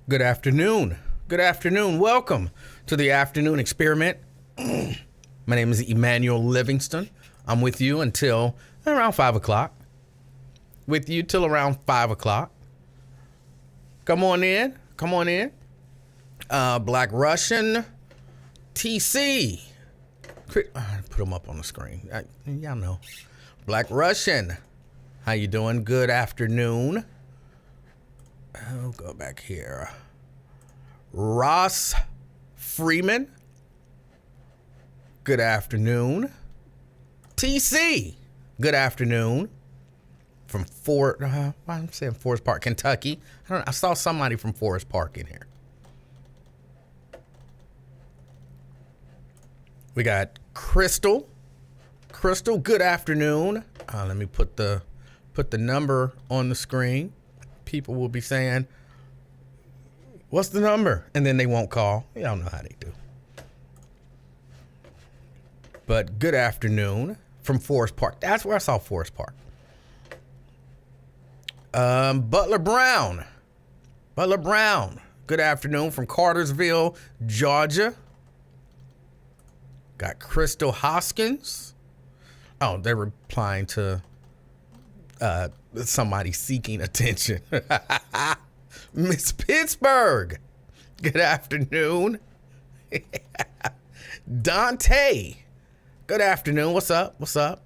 Good afternoon. Good afternoon. Welcome to the afternoon experiment. My name is Emanuel Livingston. I'm with you until around 5 o'clock. With you till around 5 o'clock. Come on in. Come on in. Black Russian TC. Put them up on the screen. Y'all know. Black Russian. How you doing? Good afternoon. I'll go back here. Ross Freeman. Good afternoon. TC. Good afternoon. From I'm saying Forest Park, Kentucky. I saw somebody from Forest Park in here. We got Crystal. Crystal, good afternoon. Let me put the number on the screen. People will be saying, what's the number? And then they won't call. Y'all know how they do. But good afternoon from Forest Park. That's where I saw Forest Park. Butler Brown. Butler Brown. Good afternoon from Cartersville, Georgia. Got Crystal Hoskins. Oh, they're replying to somebody seeking attention. Miss Pittsburgh. Good afternoon. Dante. Good afternoon. What's up? What's up?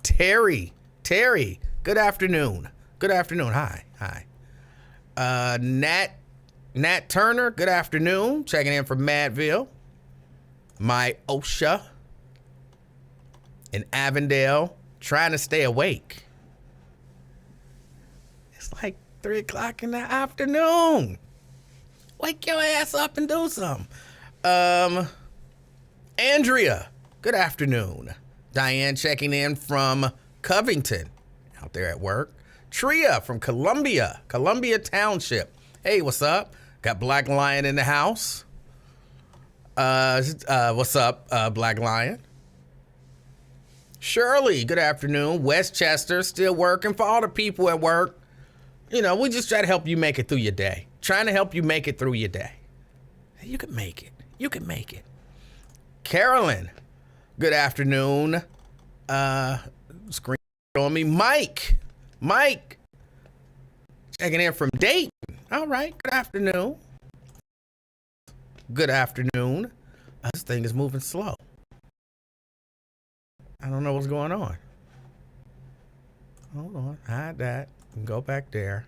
Terry. Terry. Good afternoon. Good afternoon. Hi. Nat Turner. Good afternoon. Checking in from Madville. My OSHA. In Avondale. Trying to stay awake. It's like 3 o'clock in the afternoon. Wake your ass up and do something. Andrea, good afternoon. Diane checking in from Covington, out there at work. Tria from Columbia Township. Hey, what's up? Got Black Lion in the house. What's up, Black Lion? Shirley, good afternoon. Westchester, still working. For all the people at work, you know, we just try to help you make it through your day. Trying to help you make it through your day. You can make it. You can make it. Carolyn, good afternoon. Screen on me. Mike, checking in from Dayton. All right, good afternoon. Good afternoon. This thing is moving slow. I don't know what's going on. Hold on, hide that. Go back there.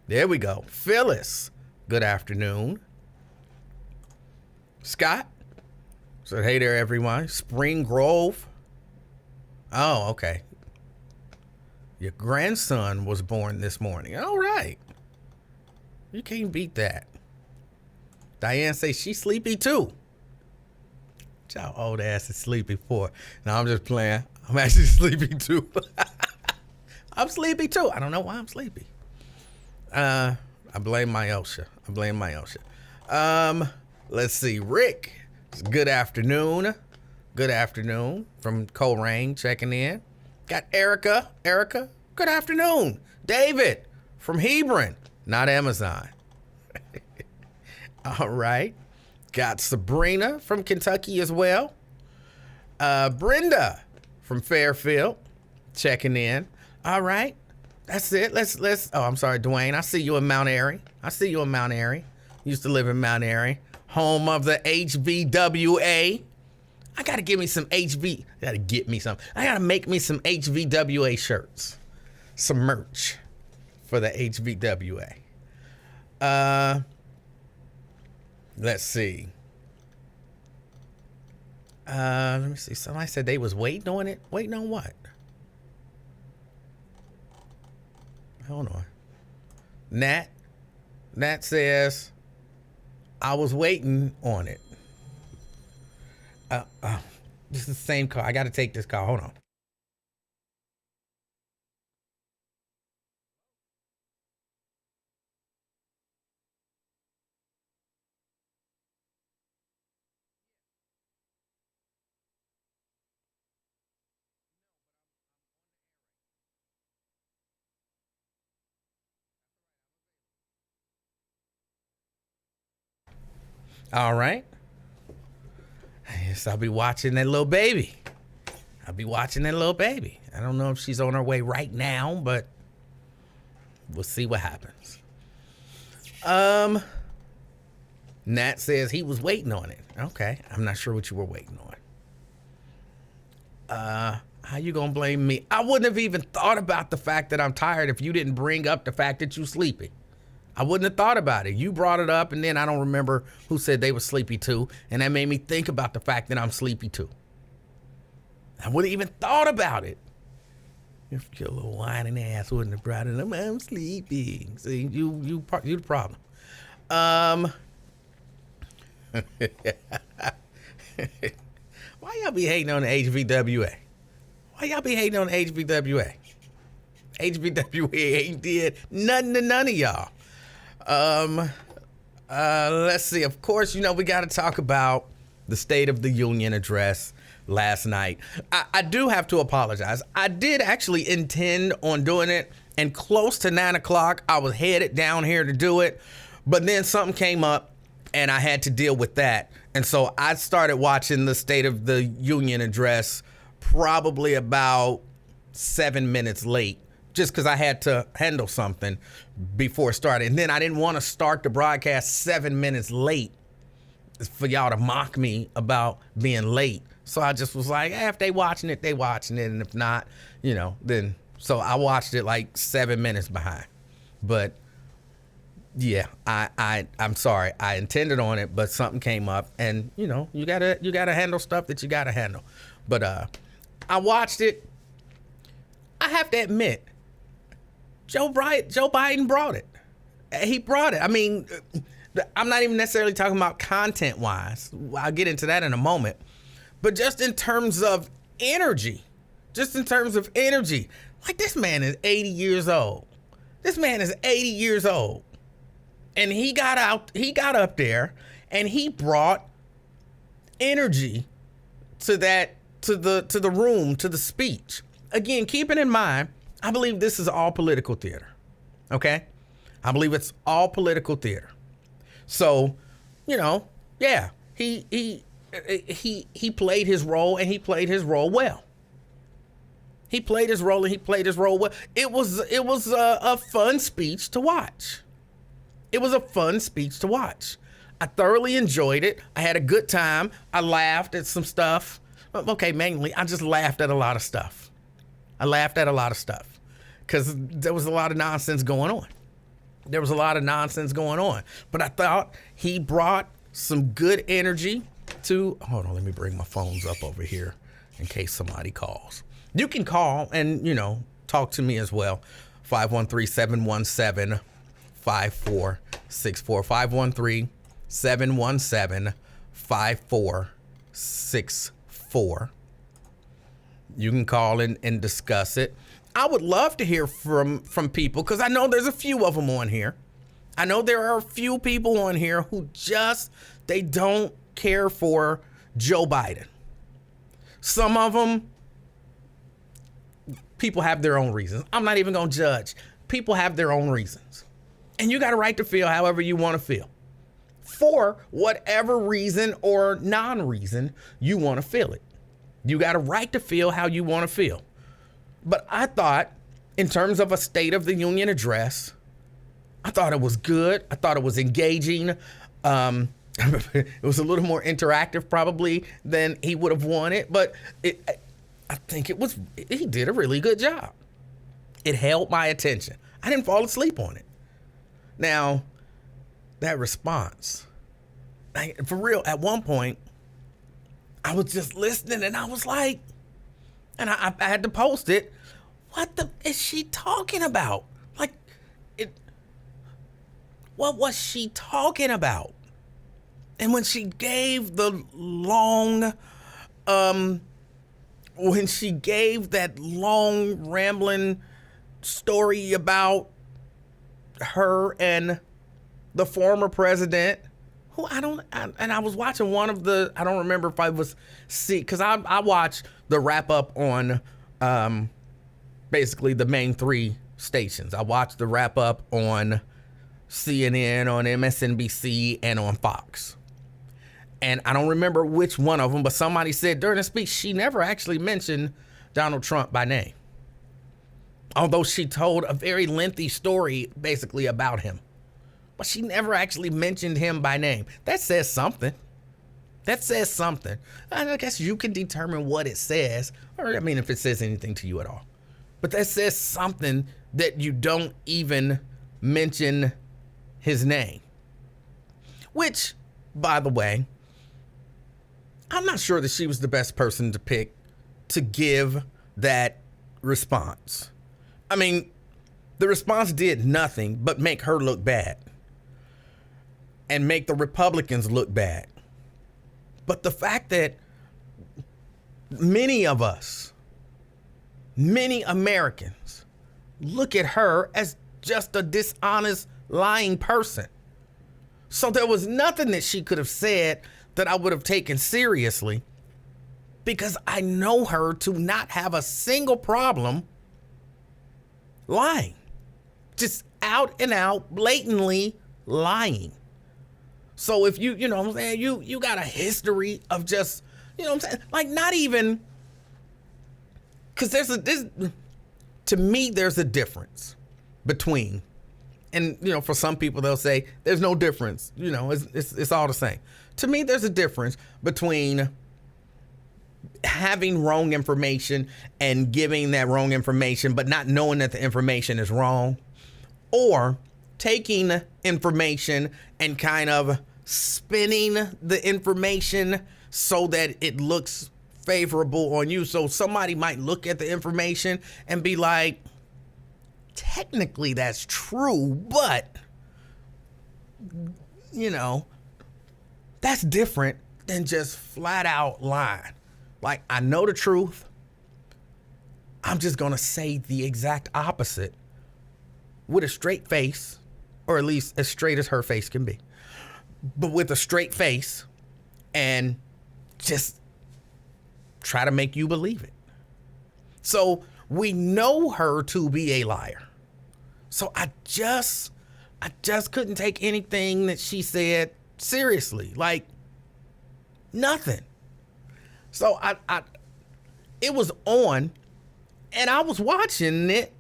There we go. Phyllis, good afternoon. Scott said, hey there, everyone. Spring Grove. Oh, okay. Your grandson was born this morning. All right. You can't beat that. Diane says she's sleepy too. What y'all old ass is sleepy for? No, I'm just playing. I'm actually sleepy too. I'm sleepy too. I don't know why I'm sleepy. I blame my OSHA. Let's see. Rick, good afternoon. Good afternoon from Coleraine checking in. Got Erica. Erica, good afternoon. David from Hebron, not Amazon. All right. Got Sabrina from Kentucky as well. Brenda from Fairfield checking in. All right. That's it. Let's oh, I'm sorry, Dwayne. I see you in Mount Airy. Used to live in Mount Airy. Home of the HVWA. I gotta make me some HVWA shirts. Some merch for the HVWA. Let's see. Let me see. Somebody said they was waiting on it. Waiting on what? Hold on. Nat says, I was waiting on it. This is the same call. I got to take this call. Hold on. All right. Yes, I'll be watching that little baby. I don't know if she's on her way right now, but we'll see what happens. Nat says he was waiting on it. Okay, I'm not sure what you were waiting on. How you gonna blame me? I wouldn't have even thought about the fact that I'm tired if you didn't bring up the fact that you sleepy. I wouldn't have thought about it. You brought it up, and then I don't remember who said they were sleepy too, and that made me think about the fact that I'm sleepy too. I wouldn't even thought about it. If your little whining ass wouldn't have brought it up, I'm sleepy. See, you the problem. Why y'all be hating on the HVWA? HVWA ain't did nothing to none of y'all. Let's see. Of course, we got to talk about the State of the Union address last night. I do have to apologize. I did actually intend on doing it, and close to 9 o'clock, I was headed down here to do it, but then something came up, and I had to deal with that. And so I started watching the State of the Union address probably about 7 minutes late, just because I had to handle something before it started. And then I didn't want to start the broadcast 7 minutes late for y'all to mock me about being late. So I just was like, if they watching it, they watching it. And if not, then. So I watched it like 7 minutes behind. But yeah, I'm sorry. I intended on it, but something came up, and you gotta handle stuff that you gotta handle. But I watched it. I have to admit, Joe Biden brought it. He brought it. I mean, I'm not even necessarily talking about content wise. I'll get into that in a moment. But just in terms of energy, like this man is 80 years old. And he got up there and he brought energy to the room, to the speech. Again, keeping in mind, I believe this is all political theater. Okay? I believe it's all political theater. So, yeah, he played his role, and he played his role well. It was a fun speech to watch. I thoroughly enjoyed it. I had a good time. I laughed at some stuff. Okay, mainly, I just laughed at a lot of stuff. Because there was a lot of nonsense going on. But I thought he brought some good energy to... Hold on, let me bring my phones up over here in case somebody calls. You can call and, talk to me as well. 513-717-5464. 513-717-5464. You can call and discuss it. I would love to hear from people, because I know there's a few of them on here. I know there are a few people on here who they don't care for Joe Biden. Some of them, people have their own reasons. I'm not even going to judge. People have their own reasons. And you got a right to feel however you want to feel. For whatever reason or non-reason you want to feel it. You got a right to feel how you want to feel. But I thought, in terms of a State of the Union address, I thought it was good. I thought it was engaging. It was a little more interactive probably than he would have wanted, but I think he did a really good job. It held my attention. I didn't fall asleep on it. Now, that response, for real, at one point, I was just listening and I was like, and I had to post it, what the is she talking about? What was she talking about? And when she gave that long rambling story about her and the former president, I was watching one of the, I don't remember if I was because I watch the wrap up on basically the main three stations. I watch the wrap up on CNN, on MSNBC, and on Fox. And I don't remember which one of them, but somebody said during the speech, she never actually mentioned Donald Trump by name. Although she told a very lengthy story basically about him. But she never actually mentioned him by name. That says something. That says something. And I guess you can determine what it says, or I mean, if it says anything to you at all. But that says something that you don't even mention his name. Which, by the way, I'm not sure that she was the best person to pick to give that response. I mean, the response did nothing but make her look bad and make the Republicans look bad. But the fact that many of us, many Americans, look at her as just a dishonest, lying person. So there was nothing that she could have said that I would have taken seriously, because I know her to not have a single problem lying. Just out and out, blatantly lying. So if you know what I'm saying, you got a history of just, you know what I'm saying, like not even, because to me, there's a difference between, and you know, for some people they'll say there's no difference, you know, it's all the same. To me, there's a difference between having wrong information and giving that wrong information, but not knowing that the information is wrong, or taking information and kind of spinning the information so that it looks favorable on you. So somebody might look at the information and be like, technically that's true, but you know, that's different than just flat out lying. Like, I know the truth, I'm just gonna say the exact opposite with a straight face, or at least as straight as her face can be, but with a straight face, and just try to make you believe it. So we know her to be a liar. So I just couldn't take anything that she said seriously, like nothing. So it was on, and I was watching it,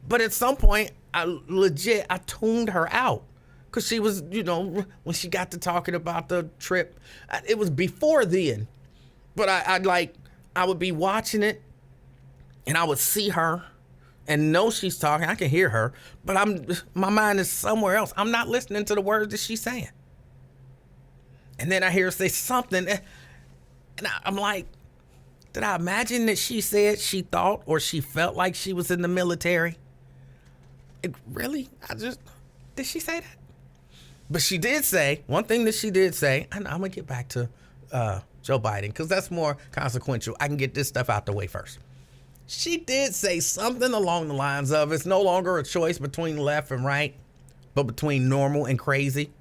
but at some point I tuned her out, because she was, you know, when she got to talking about the trip, it was before then, but I would be watching it, and I would see her and know she's talking. I can hear her, but my mind is somewhere else. I'm not listening to the words that she's saying. And then I hear her say something, and I'm like, did I imagine that she said she thought or she felt like she was in the military? Really? Did she say that? But she did say, one thing that she did say, and I'm going to get back to Joe Biden, because that's more consequential. I can get this stuff out the way first. She did say something along the lines of, it's no longer a choice between left and right, but between normal and crazy.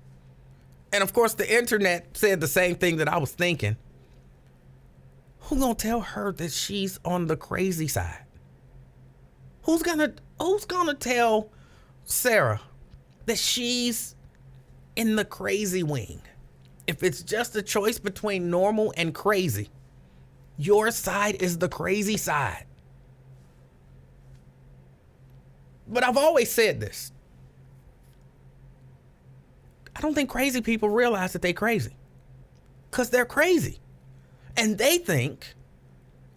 And of course, the internet said the same thing that I was thinking. Who's gonna tell her that she's on the crazy side? Who's gonna tell Sarah that she's in the crazy wing? If it's just a choice between normal and crazy, your side is the crazy side. But I've always said this. I don't think crazy people realize that they're crazy, because they're crazy and they think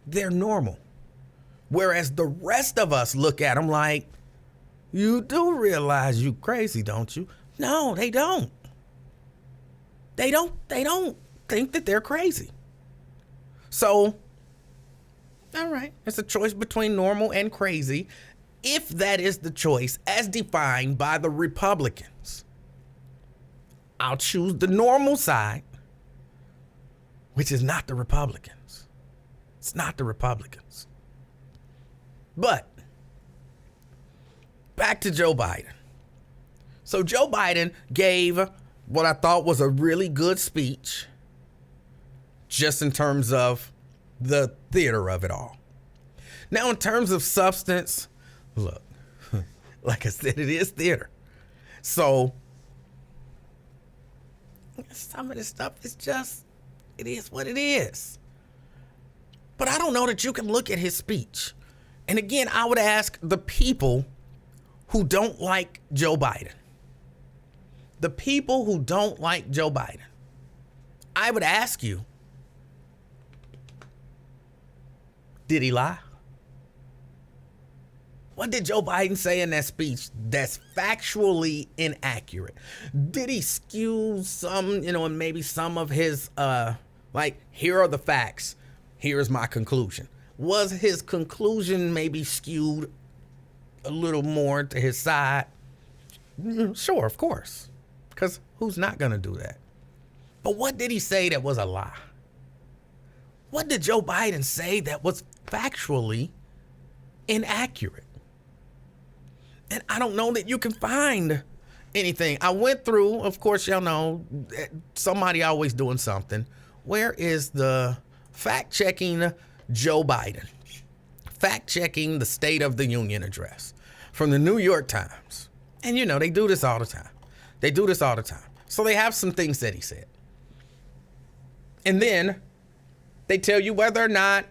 they're normal. Whereas the rest of us look at them like, you do realize you crazy, don't you? No, they don't. They don't think that they're crazy. So, all right, it's a choice between normal and crazy. If that is the choice as defined by the Republicans, I'll choose the normal side, which is not the Republicans. It's not the Republicans. But back to Joe Biden. So Joe Biden gave what I thought was a really good speech, just in terms of the theater of it all. Now, in terms of substance, look, like I said, it is theater. So some of this stuff is just It is what it is. But I don't know that you can look at his speech. And again, I would ask the people who don't like Joe Biden. The people who don't like Joe Biden. I would ask you, did he lie? What did Joe Biden say in that speech that's factually inaccurate? Did he skew some, and maybe some of his, here are the facts. Here's my conclusion. Was his conclusion maybe skewed a little more to his side? Sure, of course. Because who's not going to do that? But what did he say that was a lie? What did Joe Biden say that was factually inaccurate? And I don't know that you can find anything. I went through, of course, y'all know, somebody always doing something. Where is the fact-checking Joe Biden? Fact-checking the State of the Union address from the New York Times. And, they do this all the time. So they have some things that he said. And then they tell you whether or not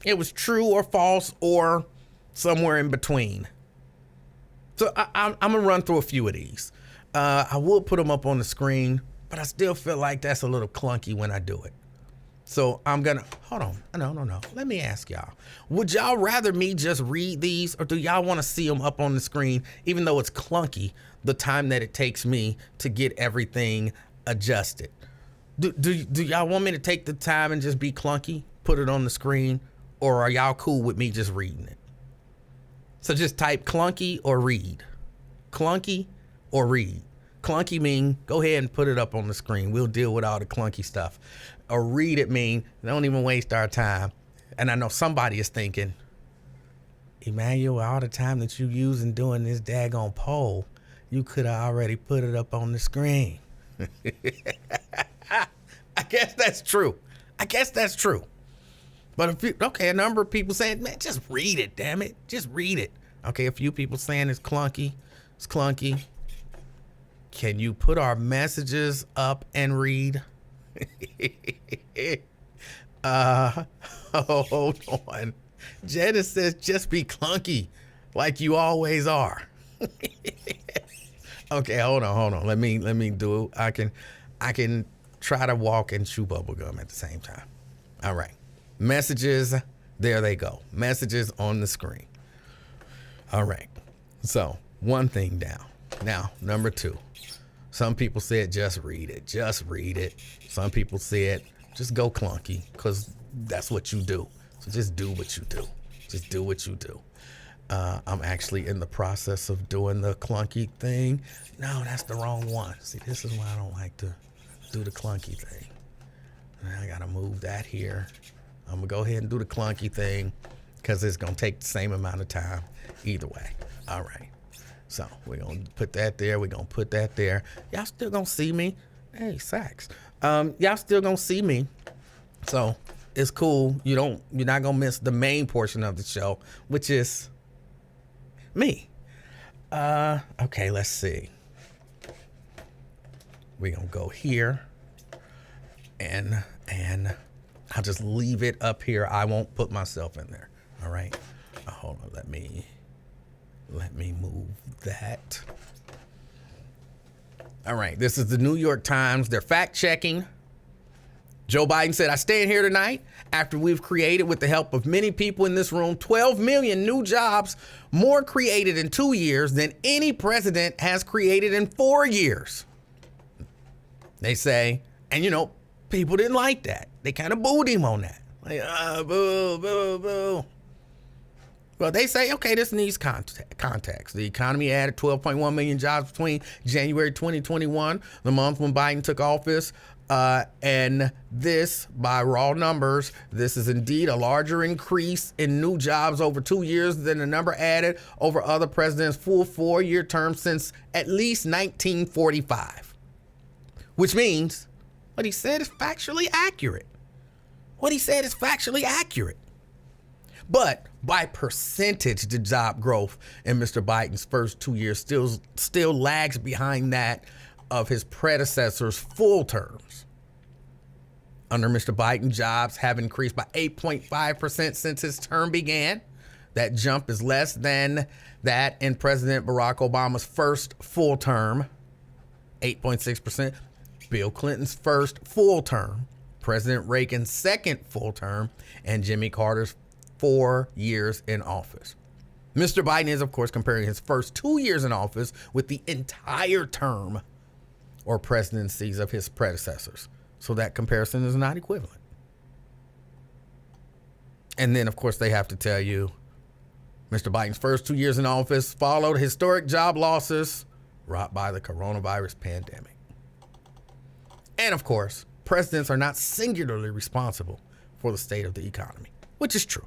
it was true or false or somewhere in between. So I'm going to run through a few of these. I will put them up on the screen, but I still feel like that's a little clunky when I do it. So I'm going to, hold on. No. Let me ask y'all. Would y'all rather me just read these, or do y'all want to see them up on the screen, even though it's clunky, the time that it takes me to get everything adjusted? Do y'all want me to take the time and just be clunky, put it on the screen, or are y'all cool with me just reading it? So just type clunky or read. Clunky or read. Clunky mean go ahead and put it up on the screen. We'll deal with all the clunky stuff. Or read it mean don't even waste our time. And I know somebody is thinking, Emanuel, all the time that you using doing this daggone poll, you could have already put it up on the screen. I guess that's true. But a number of people saying, man, just read it, damn it. Just read it. Okay, a few people saying it's clunky. It's clunky. Can you put our messages up and read? Hold on. Janice says, just be clunky like you always are. Okay, hold on. Let me do it. I can try to walk and chew bubble gum at the same time. All right. Messages, there they go. Messages on the screen. All right. So, one thing down. Now, number 2. Some people said just read it. Just read it. Some people said just go clunky because that's what you do. So just do what you do. Just do what you do. I'm actually in the process of doing the clunky thing. No, that's the wrong one. See, this is why I don't like to do the clunky thing. I got to move that here. I'm going to go ahead and do the clunky thing because it's going to take the same amount of time either way. All right. So we're going to put that there. We're going to put that there. Y'all still going to see me. Hey, sax. Y'all still going to see me. So it's cool. You're not going to miss the main portion of the show, which is me. Okay, let's see. We're going to go here and I'll just leave it up here. I won't put myself in there. All right. Hold on. Let me move that. All right. This is the New York Times. They're fact checking. Joe Biden said, I stand here tonight after we've created, with the help of many people in this room, 12 million new jobs, more created in 2 years than any president has created in 4 years. They say, and people didn't like that. They kind of booed him on that. Like, boo, boo, boo. Well, they say, okay, this needs context. The economy added 12.1 million jobs between January 2021, the month when Biden took office. And this, by raw numbers, this is indeed a larger increase in new jobs over 2 years than the number added over other presidents' full 4-year term since at least 1945. Which means what he said is factually accurate. But by percentage, the job growth in Mr. Biden's first 2 years still lags behind that of his predecessor's full terms. Under Mr. Biden, jobs have increased by 8.5% since his term began. That jump is less than that in President Barack Obama's first full term, 8.6%. Bill Clinton's first full term, President Reagan's second full term, and Jimmy Carter's 4 years in office. Mr. Biden is, of course, comparing his first 2 years in office with the entire term or presidencies of his predecessors. So that comparison is not equivalent. And then, of course, they have to tell you Mr. Biden's first 2 years in office followed historic job losses wrought by the coronavirus pandemic. And, of course, presidents are not singularly responsible for the state of the economy, which is true.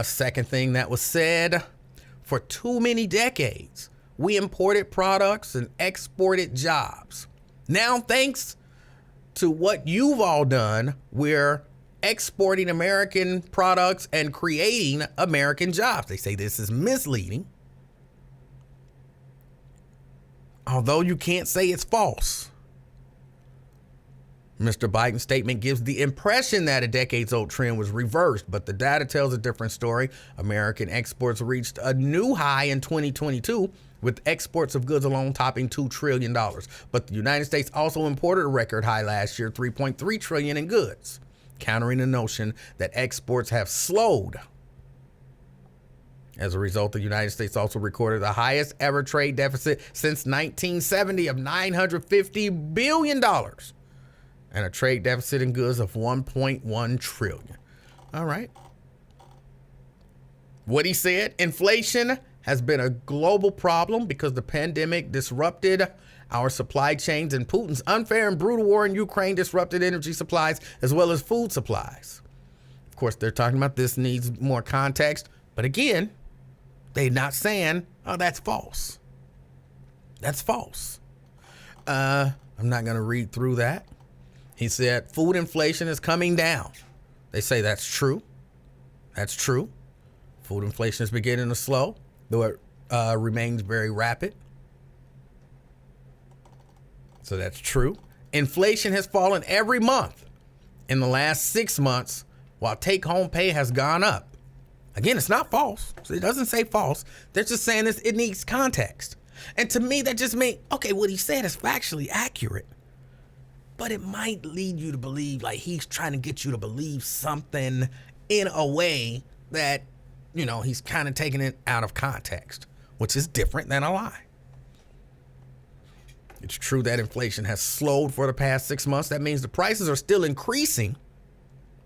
Second thing that was said, for too many decades, we imported products and exported jobs. Now, thanks to what you've all done, we're exporting American products and creating American jobs. They say this is misleading, although you can't say it's false. Mr. Biden's statement gives the impression that a decades-old trend was reversed, but the data tells a different story. American exports reached a new high in 2022, with exports of goods alone topping $2 trillion. But the United States also imported a record high last year, $3.3 trillion in goods, countering the notion that exports have slowed. As a result, the United States also recorded the highest ever trade deficit since 1970 of $950 billion and a trade deficit in goods of $1.1 trillion. All right. What he said, inflation has been a global problem because the pandemic disrupted our supply chains, and Putin's unfair and brutal war in Ukraine disrupted energy supplies as well as food supplies. Of course, they're talking about this needs more context, but again, they're not saying, oh, that's false. That's false. I'm not going to read through that. He said food inflation is coming down. They say that's true. That's true. Food inflation is beginning to slow, though it remains very rapid. So that's true. Inflation has fallen every month in the last 6 months, while take-home pay has gone up. Again, it's not false. So it doesn't say false. They're just saying this, it needs context. And to me, that just means, okay, what he said is factually accurate, but it might lead you to believe, like he's trying to get you to believe something in a way that, you know, he's kind of taking it out of context, which is different than a lie. It's true that inflation has slowed for the past 6 months. That means the prices are still increasing,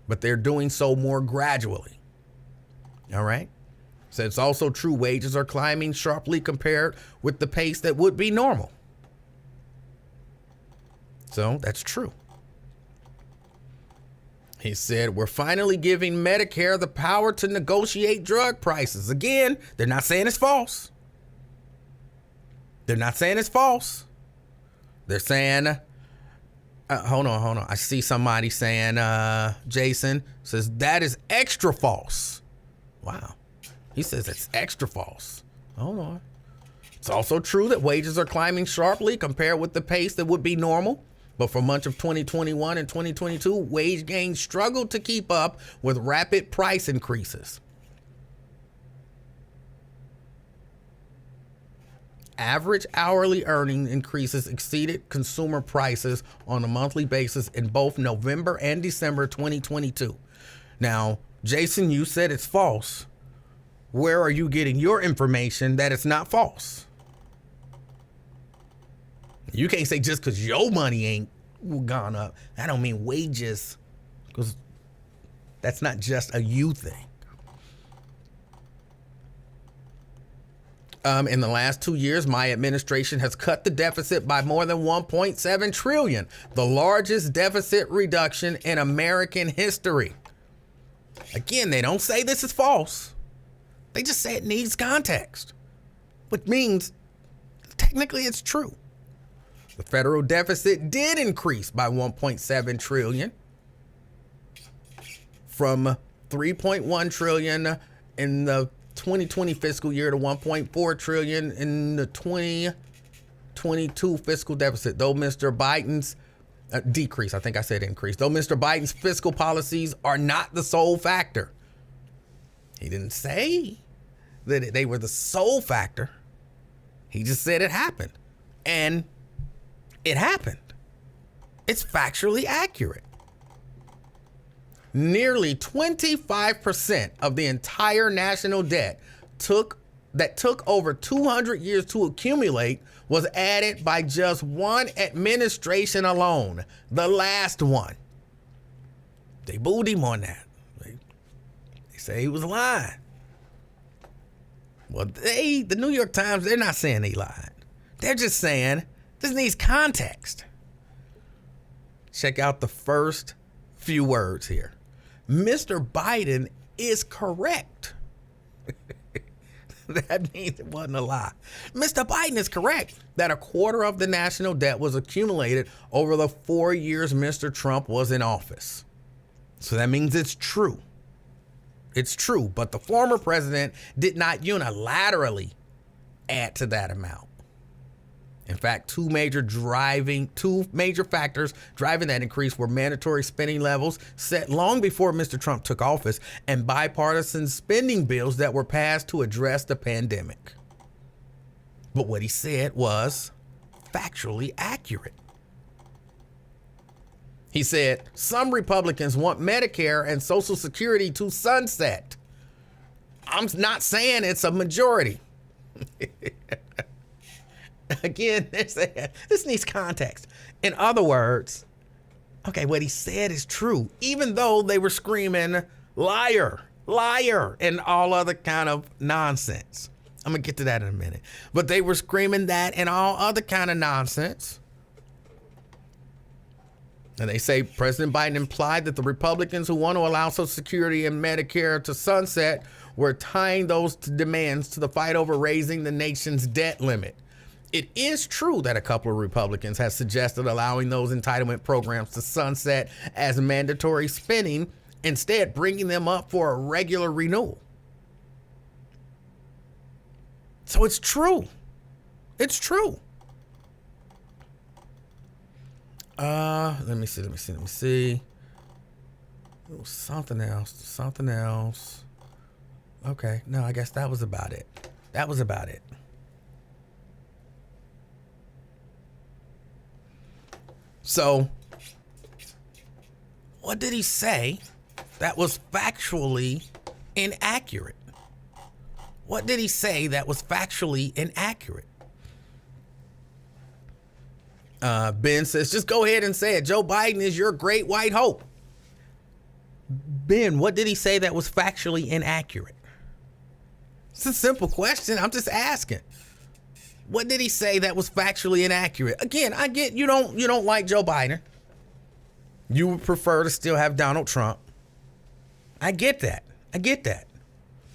but they're doing so more gradually. All right. So it's also true wages are climbing sharply compared with the pace that would be normal. So that's true. He said, we're finally giving Medicare the power to negotiate drug prices. Again, they're not saying it's false. They're not saying it's false. They're saying, hold on. I see somebody saying, Jason says that is extra false. Wow. He says it's extra false. Hold on. It's also true that wages are climbing sharply compared with the pace that would be normal. But for much of 2021 and 2022, wage gains struggled to keep up with rapid price increases. Average hourly earning increases exceeded consumer prices on a monthly basis in both November and December 2022. Now, Jason, you said it's false. Where are you getting your information that it's not false? You can't say just because your money ain't gone up, that don't mean wages, because that's not just a you thing. In the last 2 years, my administration has cut the deficit by more than $1.7 trillion, the largest deficit reduction in American history. Again, they don't say this is false. They just say it needs context, which means technically it's true. The federal deficit did increase by $1.7 trillion from $3.1 trillion in the 2020 fiscal year to $1.4 trillion in the 2022 fiscal deficit. Though Mr. Biden's Decrease. I think I said increase. Though Mr. Biden's fiscal policies are not the sole factor. He didn't say that they were the sole factor. He just said it happened. And it happened. It's factually accurate. Nearly 25% of the entire national debt took over 200 years to accumulate was added by just one administration alone, the last one. They booed him on that. They say he was lying. Well, the New York Times, they're not saying he lied. They're just saying this needs context. Check out the first few words here. Mr. Biden is correct. That means it wasn't a lie. Mr. Biden is correct that a quarter of the national debt was accumulated over the 4 years Mr. Trump was in office. So that means it's true. It's true, but the former president did not unilaterally add to that amount. In fact, two major factors driving that increase were mandatory spending levels set long before Mr. Trump took office and bipartisan spending bills that were passed to address the pandemic. But what he said was factually accurate. He said, some Republicans want Medicare and Social Security to sunset. I'm not saying it's a majority. Again, they're saying this needs context. In other words, okay, what he said is true, even though they were screaming liar, liar, and all other kind of nonsense. I'm gonna get to that in a minute. But they were screaming that and all other kind of nonsense. And they say President Biden implied that the Republicans who want to allow Social Security and Medicare to sunset were tying those demands to the fight over raising the nation's debt limit. It is true that a couple of Republicans have suggested allowing those entitlement programs to sunset as mandatory spending, instead bringing them up for a regular renewal. So it's true. It's true. Let me see. It was something else. Okay, no, I guess that was about it. So, what did he say that was factually inaccurate? Ben says, just go ahead and say it. Joe Biden is your great white hope. Ben, what did he say that was factually inaccurate? It's a simple question. I'm just asking. What did he say that was factually inaccurate? Again, I get you don't like Joe Biden. You would prefer to still have Donald Trump. I get that.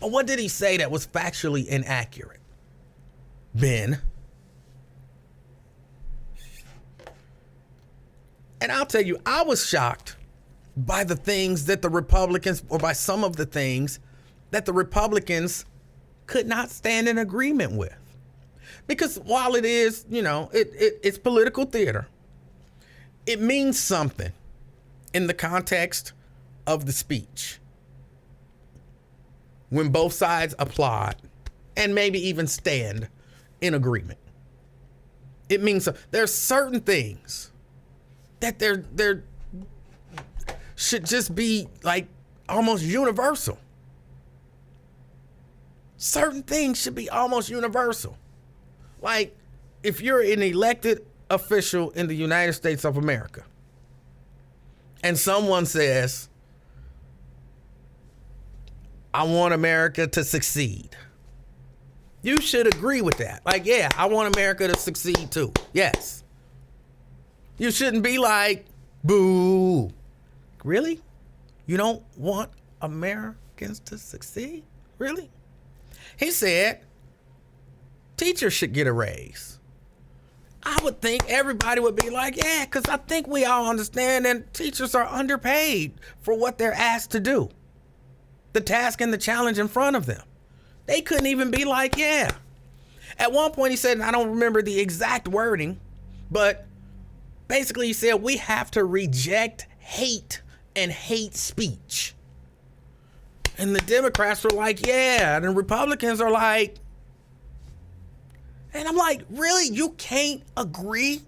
But what did he say that was factually inaccurate? Ben. And I'll tell you, I was shocked by the things that the Republicans, or by some of the things that the Republicans could not stand in agreement with. Because while it is, it's political theater, it means something in the context of the speech. When both sides applaud and maybe even stand in agreement. It means there's certain things that there should just be like almost universal. Certain things should be almost universal. Like if you're an elected official in the United States of America and someone says, I want America to succeed. You should agree with that. Like, yeah, I want America to succeed too. Yes. You shouldn't be like, boo. Really? You don't want Americans to succeed? Really? He said, teachers should get a raise. I would think everybody would be like, yeah, because I think we all understand that teachers are underpaid for what they're asked to do. The task and the challenge in front of them. They couldn't even be like, yeah. At one point he said, and I don't remember the exact wording, but Basically, he said we have to reject hate and hate speech. And the Democrats were like, yeah. And the Republicans are like, and I'm like, really? You can't agree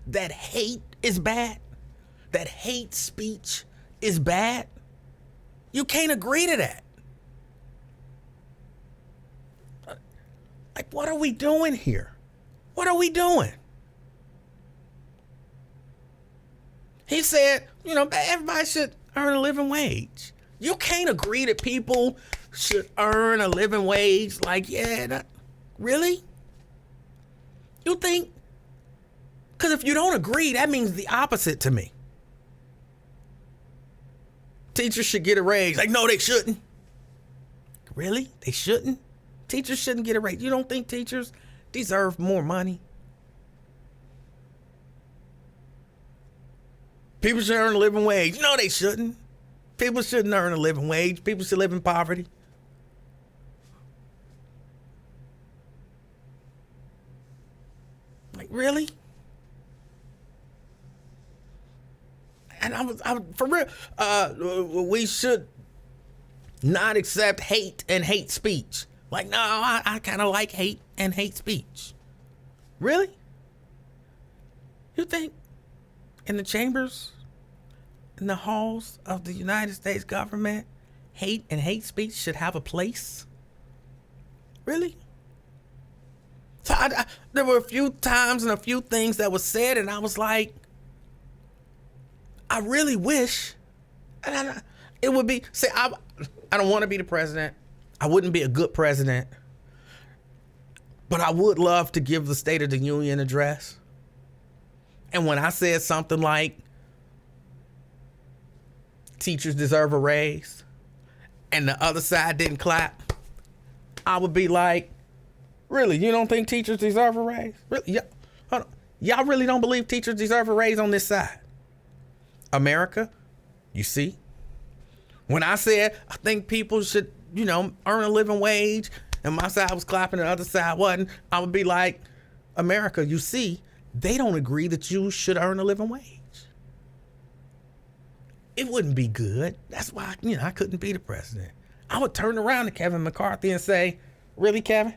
that hate is bad? That hate speech is bad? You can't agree to that. Like, what are we doing here? What are we doing? He said, everybody should earn a living wage. You can't agree that people should earn a living wage. Like, really? You think? Because if you don't agree, that means the opposite to me. Teachers should get a raise. Like, no, they shouldn't. Really? They shouldn't? Teachers shouldn't get a raise. You don't think teachers deserve more money? People should earn a living wage. No, they shouldn't. People shouldn't earn a living wage. People should live in poverty. Like, really? And I was for real. We should not accept hate and hate speech. Like, no, I kind of like hate and hate speech. Really? You think in the chambers, in the halls of the United States government, hate and hate speech should have a place? Really? So there were a few times and a few things that was said, and I was like, I really wish, and it would be, I don't want to be the president. I wouldn't be a good president, but I would love to give the State of the Union address. And when I said something like, teachers deserve a raise, and the other side didn't clap, I would be like, really, you don't think teachers deserve a raise? Really? Y'all really don't believe teachers deserve a raise on this side? America, you see? When I said I think people should, earn a living wage, and my side was clapping and the other side wasn't, I would be like, America, you see, they don't agree that you should earn a living wage. It wouldn't be good. That's why, I couldn't be the president. I would turn around to Kevin McCarthy and say, really, Kevin?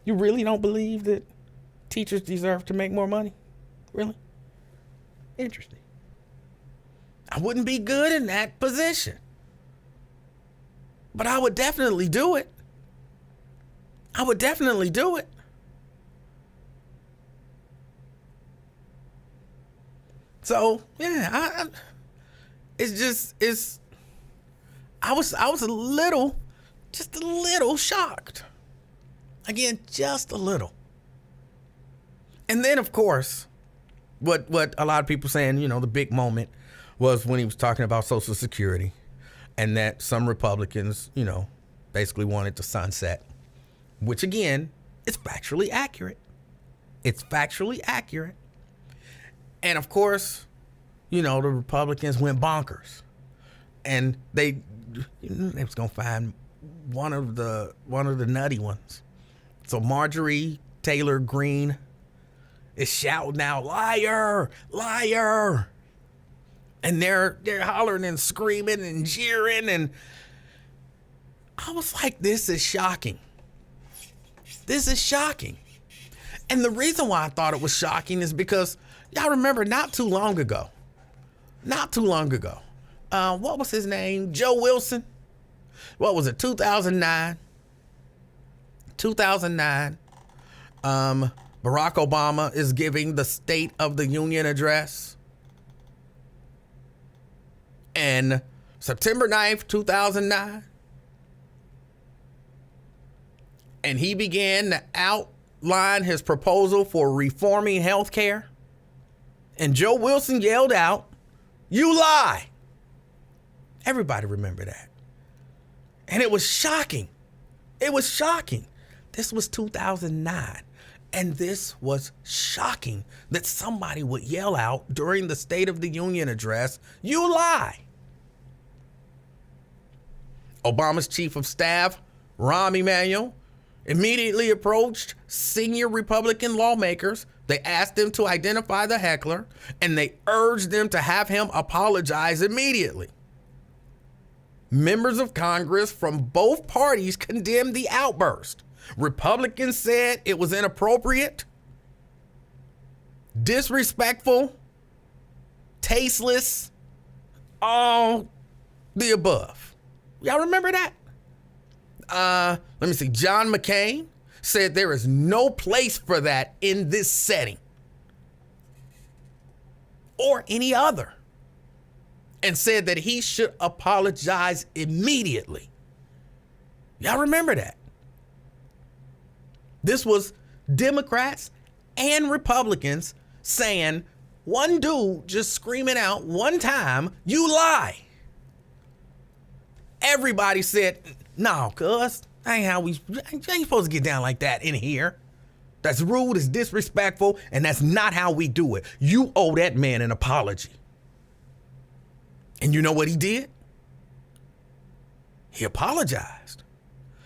You really don't believe that teachers deserve to make more money? Really? Interesting. I wouldn't be good in that position. But I would definitely do it. I would definitely do it. So, yeah, I was just a little shocked. Again, just a little. And then, of course, what a lot of people saying, the big moment was when he was talking about Social Security, and that some Republicans, basically wanted to sunset, which again, is factually accurate. It's factually accurate. And of course, the Republicans went bonkers, and they was gonna find one of the nutty ones. So Marjorie Taylor Greene is shouting out, liar, liar. And they're hollering and screaming and jeering, and I was like, this is shocking. This is shocking. And the reason why I thought it was shocking is because y'all remember not too long ago, what was his name? Joe Wilson. What was it? 2009. Barack Obama is giving the State of the Union address. And September 9th, 2009. And he began to outline his proposal for reforming healthcare. And Joe Wilson yelled out, "You lie." Everybody remember that. And it was shocking. It was shocking. This was 2009. And this was shocking that somebody would yell out during the State of the Union address, "You lie." Obama's chief of staff, Rahm Emanuel, immediately approached senior Republican lawmakers They asked them to identify the heckler, and they urged them to have him apologize immediately. Members of Congress from both parties condemned the outburst. Republicans said it was inappropriate, disrespectful, tasteless, all the above. Y'all remember that? Let me see. John McCain said there is no place for that in this setting or any other, and said that he should apologize immediately. Y'all remember that? This was Democrats and Republicans saying, one dude just screaming out one time, "You lie." Everybody said, "No, cuz, that ain't how we ain't supposed to get down like that in here. That's rude, it's disrespectful, and that's not how we do it. You owe that man an apology." And you know what he did? He apologized.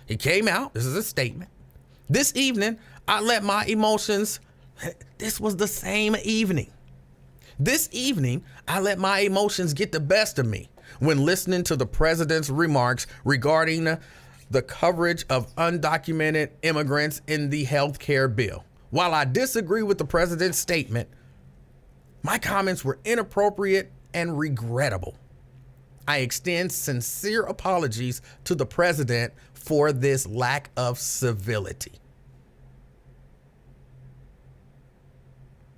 He came out. This is a statement. "This evening, I let my emotions," this was the same evening. "This evening, I let my emotions get the best of me when listening to the president's remarks regarding the coverage of undocumented immigrants in the health care bill. While I disagree with the president's statement, my comments were inappropriate and regrettable. I extend sincere apologies to the president for this lack of civility."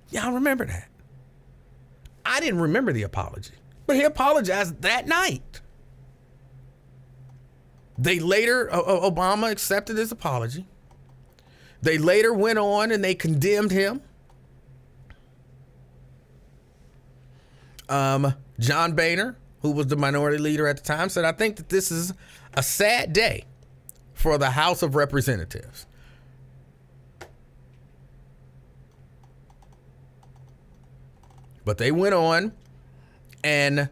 Y'all remember that? I didn't remember the apology, but he apologized that night. They later, Obama accepted his apology. They later went on and they condemned him. John Boehner, who was the minority leader at the time, said, "I think that this is a sad day for the House of Representatives." But they went on and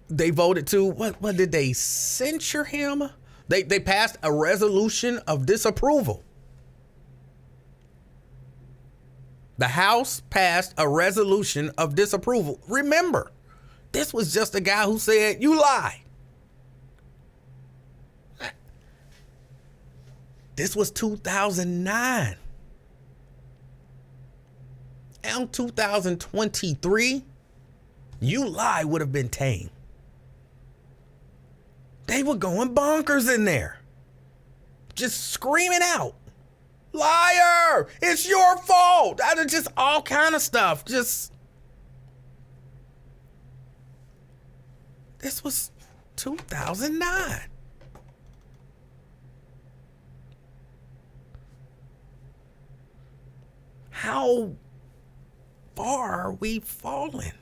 they voted to, what did they censure him? They passed a resolution of disapproval. The House passed a resolution of disapproval. Remember, this was just a guy who said, "You lie." This was 2009. Now 2023, "You lie" would have been tame. They were going bonkers in there, just screaming out, "Liar! It's your fault!" Just all kind of stuff. This was 2009. How far are we falling?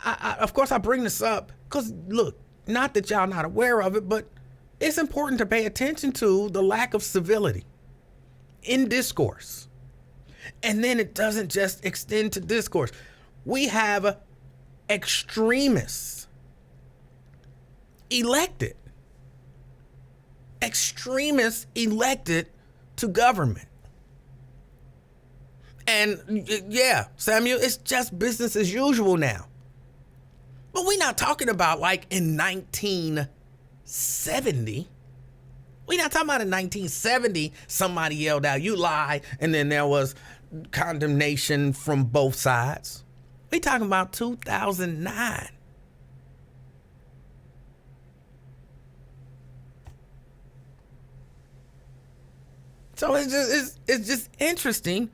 Of course, I bring this up because, look, not that y'all not aware of it, but it's important to pay attention to the lack of civility in discourse. And then it doesn't just extend to discourse. We have extremists elected. Extremists elected to government. And yeah, Samuel, it's just business as usual now. But we're not talking about like in 1970. We're not talking about in 1970, somebody yelled out, "You lie," and then there was condemnation from both sides. We're talking about 2009. So it's just interesting.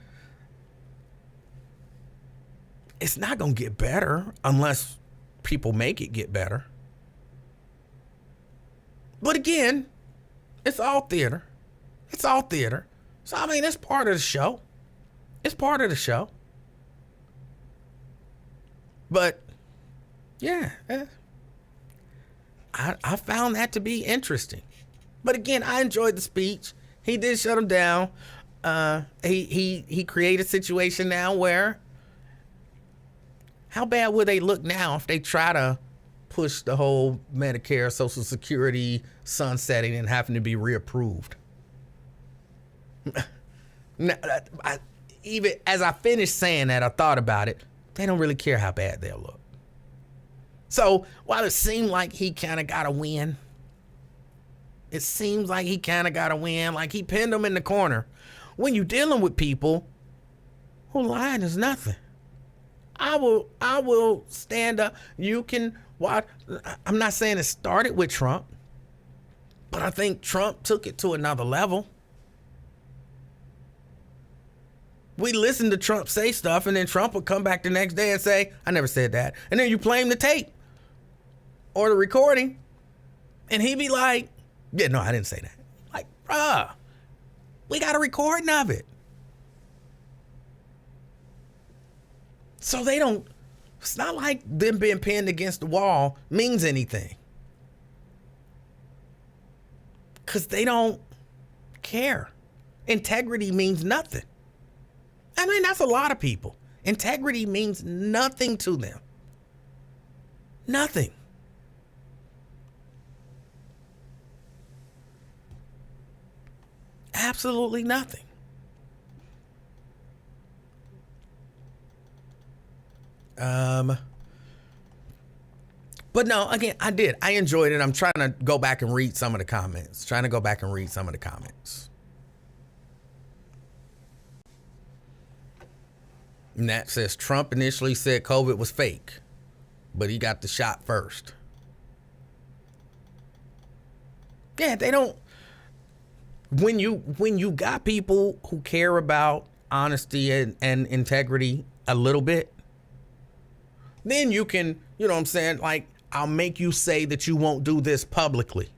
It's not going to get better unless people make it get better. But again, it's all theater. It's all theater. So, I mean, it's part of the show. It's part of the show. But, yeah, I found that to be interesting. But again, I enjoyed the speech. He did shut him down. He created a situation now where, how bad will they look now if they try to push the whole Medicare, Social Security sunsetting and having to be reapproved? Now, even as I finished saying that, I thought about it. They don't really care how bad they'll look. So while it seemed like he kind of got a win, like he pinned them in the corner. When you're dealing with people who lying is nothing, I will stand up. You can watch. I'm not saying it started with Trump, but I think Trump took it to another level. We listen to Trump say stuff, and then Trump would come back the next day and say, I never said that. And then you play him the tape or the recording, and he'd be like, yeah, no, I didn't say that. Like, bruh, we got a recording of it. So it's not like them being pinned against the wall means anything. Because they don't care. Integrity means nothing. I mean, that's a lot of people. Integrity means nothing to them. Nothing. Absolutely nothing. But no, again, I did. I enjoyed it. I'm trying to go back and read some of the comments. Nat says Trump initially said COVID was fake, but he got the shot first. Yeah, they don't. When you got people who care about honesty and integrity a little bit, then you can, you know what I'm saying? Like, I'll make you say that you won't do this publicly.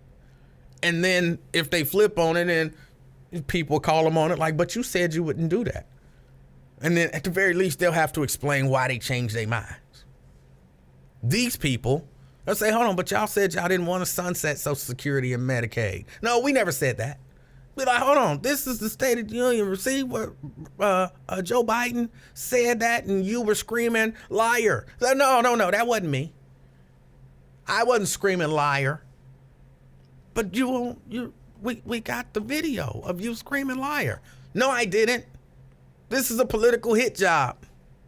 And then if they flip on it, and people call them on it, like, but you said you wouldn't do that. And then at the very least, they'll have to explain why they changed their minds. These people, they'll say, hold on, but y'all said y'all didn't want to sunset Social Security and Medicaid. No, we never said that. Be like, hold on, this is the State of the Union. See what Joe Biden said that, and you were screaming liar. No, that wasn't me. I wasn't screaming liar. But we got the video of you screaming liar. No, I didn't. This is a political hit job.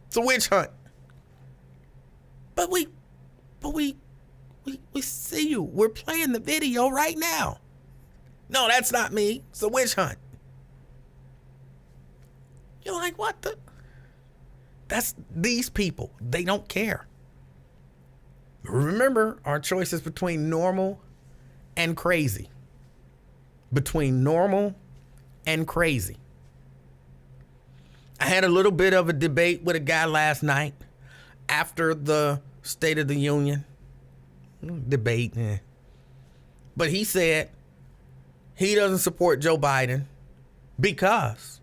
It's a witch hunt. But we see you. We're playing the video right now. No, that's not me. It's a witch hunt. You're like, what the? That's these people. They don't care. Remember, our choice is between normal and crazy. Between normal and crazy. I had a little bit of a debate with a guy last night after the State of the Union debate. But he said he doesn't support Joe Biden because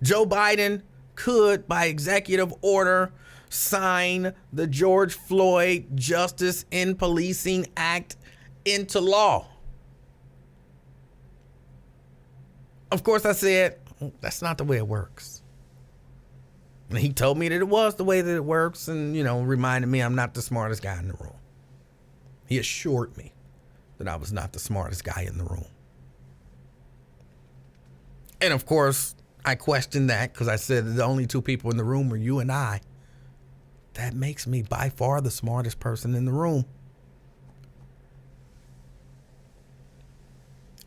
Joe Biden could, by executive order, sign the George Floyd Justice in Policing Act into law. Of course, I said, that's not the way it works. And he told me that it was the way that it works, and, reminded me I'm not the smartest guy in the room. He assured me that I was not the smartest guy in the room. And of course, I questioned that because I said the only two people in the room were you and I. That makes me by far the smartest person in the room.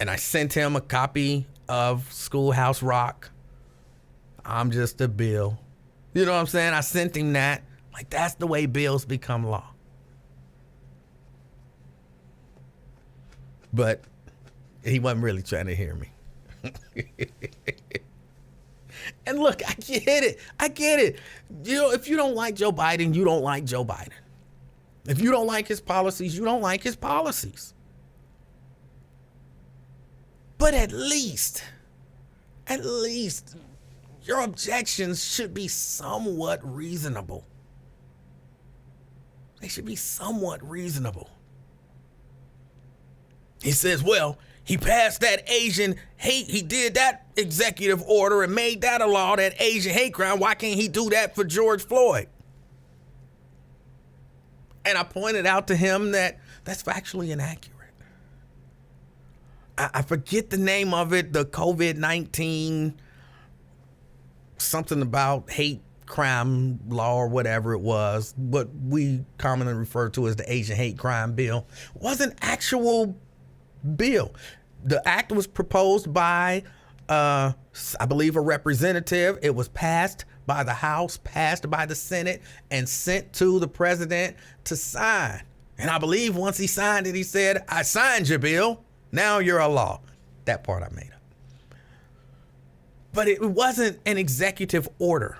And I sent him a copy of Schoolhouse Rock. I'm just a bill. You know what I'm saying? I sent him that. Like, that's the way bills become law. But he wasn't really trying to hear me. And look, I get it. If you don't like Joe Biden, you don't like Joe Biden. If you don't like his policies, you don't like his policies. But at least, your objections should be somewhat reasonable. They should be somewhat reasonable. He says, well, he passed that Asian hate. He did that executive order and made that a law, that Asian hate crime. Why can't he do that for George Floyd? And I pointed out to him that that's factually inaccurate. I forget the name of it, the COVID-19, something about hate crime law or whatever it was, what we commonly refer to as the Asian hate crime bill, was an actual bill. The act was proposed by, I believe, a representative. It was passed by the House, passed by the Senate, and sent to the president to sign. And I believe once he signed it, he said, "I signed your bill. Now you're a law." That part I made up. But it wasn't an executive order.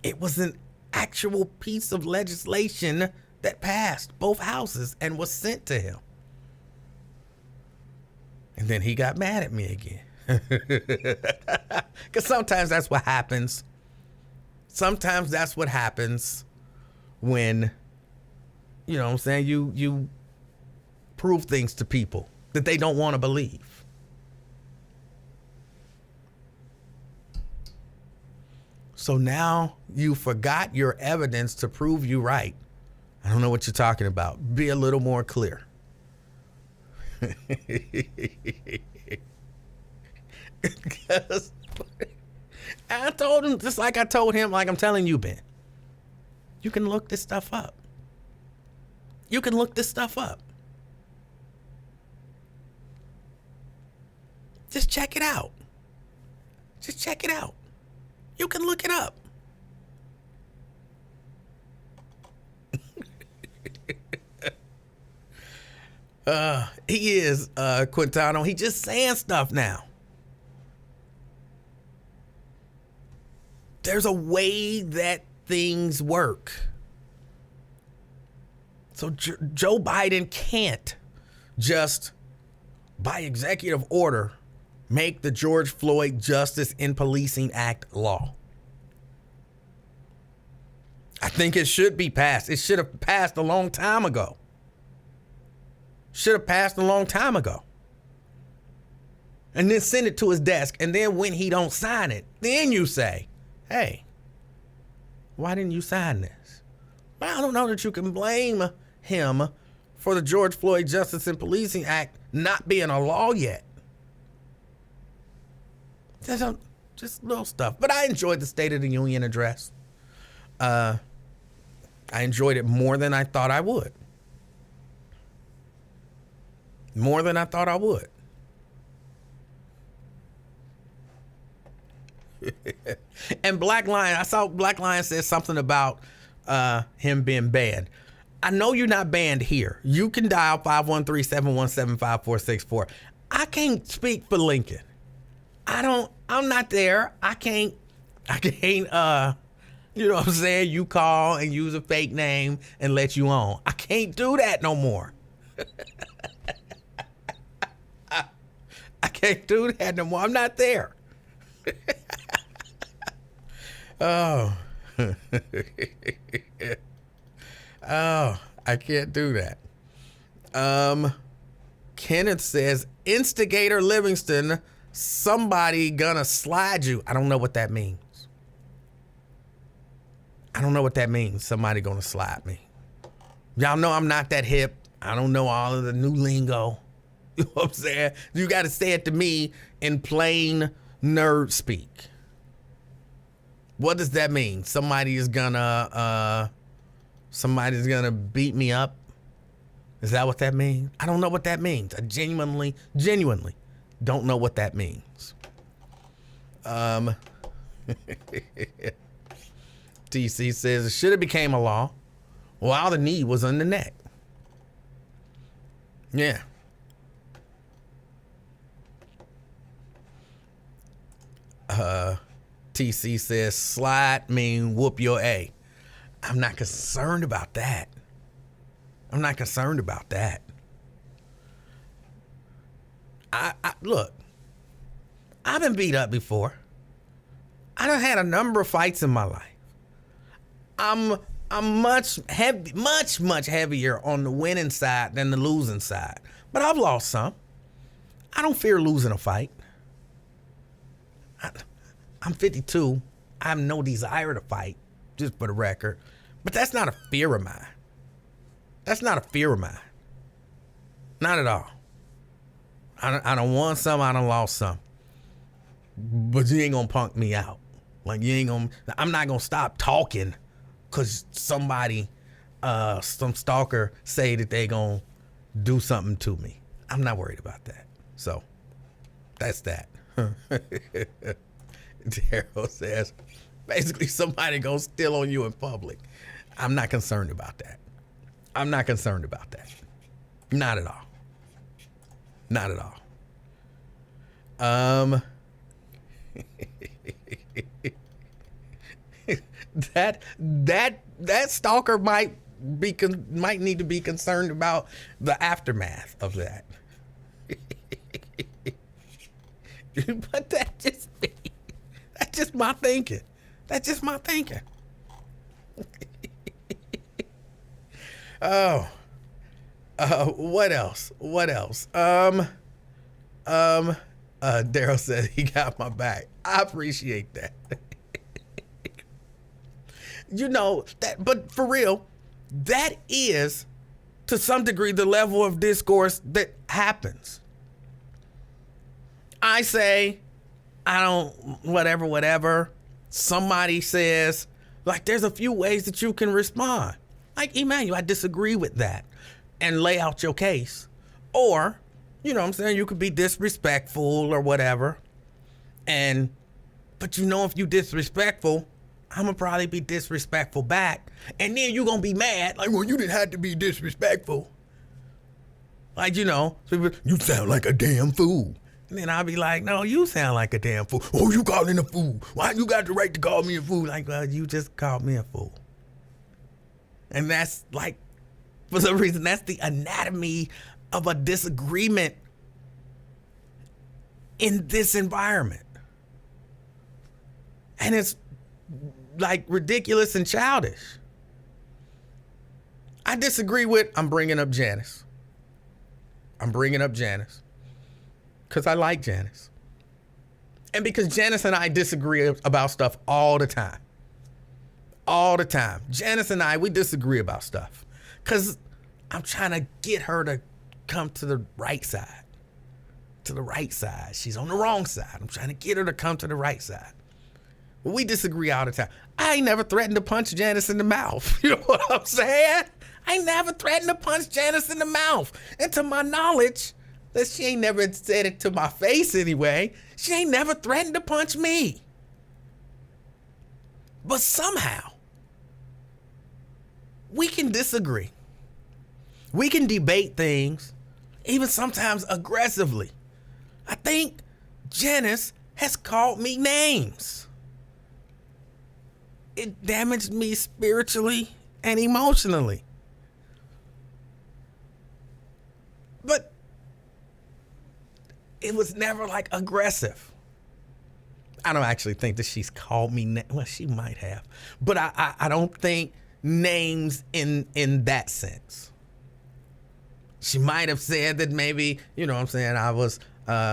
It was an actual piece of legislation that passed both houses and was sent to him. And then he got mad at me again. Because sometimes that's what happens. Sometimes that's what happens when, you know what I'm saying, you prove things to people that they don't want to believe. So now you forgot your evidence to prove you right. I don't know what you're talking about. Be a little more clear. Because I told him, just like I told him, like I'm telling you, Ben, you can look this stuff up. You can look this stuff up. Just check it out. Just check it out. You can look it up. He is, Quintano. He just saying stuff now. There's a way that things work. So Joe Biden can't just, by executive order, make the George Floyd Justice in Policing Act law. I think it should be passed. It should have passed a long time ago. Should have passed a long time ago. And then send it to his desk. And then when he don't sign it, then you say, "Hey, why didn't you sign this?" But I don't know that you can blame him for the George Floyd Justice in Policing Act not being a law yet. Just little stuff. But I enjoyed the State of the Union address. I enjoyed it more than I thought I would. More than I thought I would. And Black Lion, I saw Black Lion said something about him being banned. I know you're not banned here. You can dial 513-717-5464. I can't speak for Lincoln. I'm not there. I can't, you know what I'm saying? You call and use a fake name and let you on. I can't do that no more. I can't do that no more. I'm not there. Oh. Oh, I can't do that. Kenneth says, Instigator Livingston, somebody gonna slide you. I don't know what that means. I don't know what that means. Somebody gonna slide me. Y'all know I'm not that hip. I don't know all of the new lingo. You know what I'm saying? You got to say it to me in plain nerd speak. What does that mean? Somebody's gonna beat me up? Is that what that means? I don't know what that means. I genuinely don't know what that means. TC says it should have became a law while the knee was on the neck. Yeah. TC says slide mean whoop your A. I'm not concerned about that. Look, I've been beat up before. I done had a number of fights in my life. I'm much heavier on the winning side than the losing side. But I've lost some. I don't fear losing a fight. I'm 52. I have no desire to fight, just for the record. But that's not a fear of mine. Not at all. I don't want some, I don't lost some. But you ain't gonna punk me out. Like I'm not gonna stop talking because somebody, some stalker say that they gonna do something to me. I'm not worried about that. So that's that. Daryl says, basically somebody gonna steal on you in public. I'm not concerned about that. I'm not concerned about that. Not at all. Not at all. That stalker might need to be concerned about the aftermath of that. But that's just my thinking. That's just my thinking. Oh. What else? Daryl said he got my back. I appreciate that. You know that, but for real, that is to some degree the level of discourse that happens. I say, I don't, whatever. Somebody says, like, there's a few ways that you can respond. Like, Emanuel, I disagree with that, and lay out your case. Or, you know what I'm saying, you could be disrespectful or whatever. But you know, if you disrespectful, I'm gonna probably be disrespectful back. And then you're gonna be mad, like, well, you didn't have to be disrespectful. Like, you know, you sound like a damn fool. And then I'll be like, no, you sound like a damn fool. Oh, you calling a fool. Why you got the right to call me a fool? Like, well, you just called me a fool. And that's like, for some reason, that's the anatomy of a disagreement in this environment. And it's like ridiculous and childish. I disagree with, I'm bringing up Janice. Because I like Janice. And because Janice and I disagree about stuff all the time. All the time. Janice and I, we disagree about stuff. Because I'm trying to get her to come to the right side. To the right side. She's on the wrong side. I'm trying to get her to come to the right side. We disagree all the time. I ain't never threatened to punch Janice in the mouth. You know what I'm saying? I ain't never threatened to punch Janice in the mouth. And to my knowledge, that she ain't never said it to my face anyway, she ain't never threatened to punch me. But somehow, we can disagree. We can debate things, even sometimes aggressively. I think Janice has called me names. It damaged me spiritually and emotionally. But it was never like aggressive. I don't actually think that she's called me well, she might have. But I don't think names in that sense. She might have said that maybe, you know what I'm saying, I was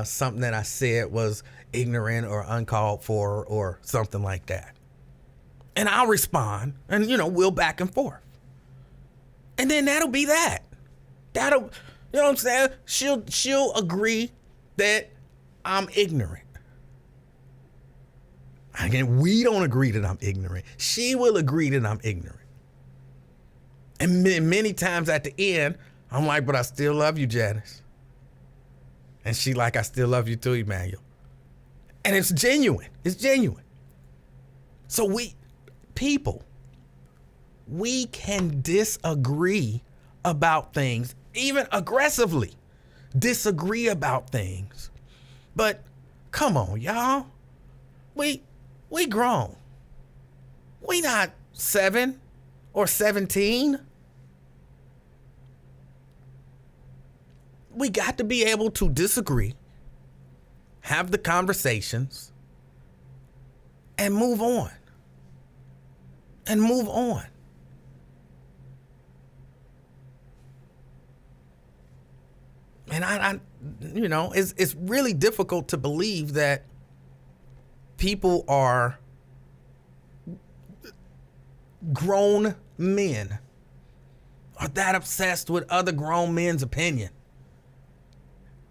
something that I said was ignorant or uncalled for or something like that. And I'll respond and, you know, we'll back and forth. And then that'll be that. That'll, you know what I'm saying? She'll agree that I'm ignorant. Again, we don't agree that I'm ignorant. She will agree that I'm ignorant. And many times at the end, I'm like, but I still love you, Janice. And she like, I still love you too, Emanuel. And it's genuine. It's genuine. So we can disagree about things, even aggressively disagree about things. But come on, y'all. We grown. We not 7 or 17. We got to be able to disagree, have the conversations, and move on. And move on. And I you know, it's really difficult to believe that people are grown men are that obsessed with other grown men's opinion.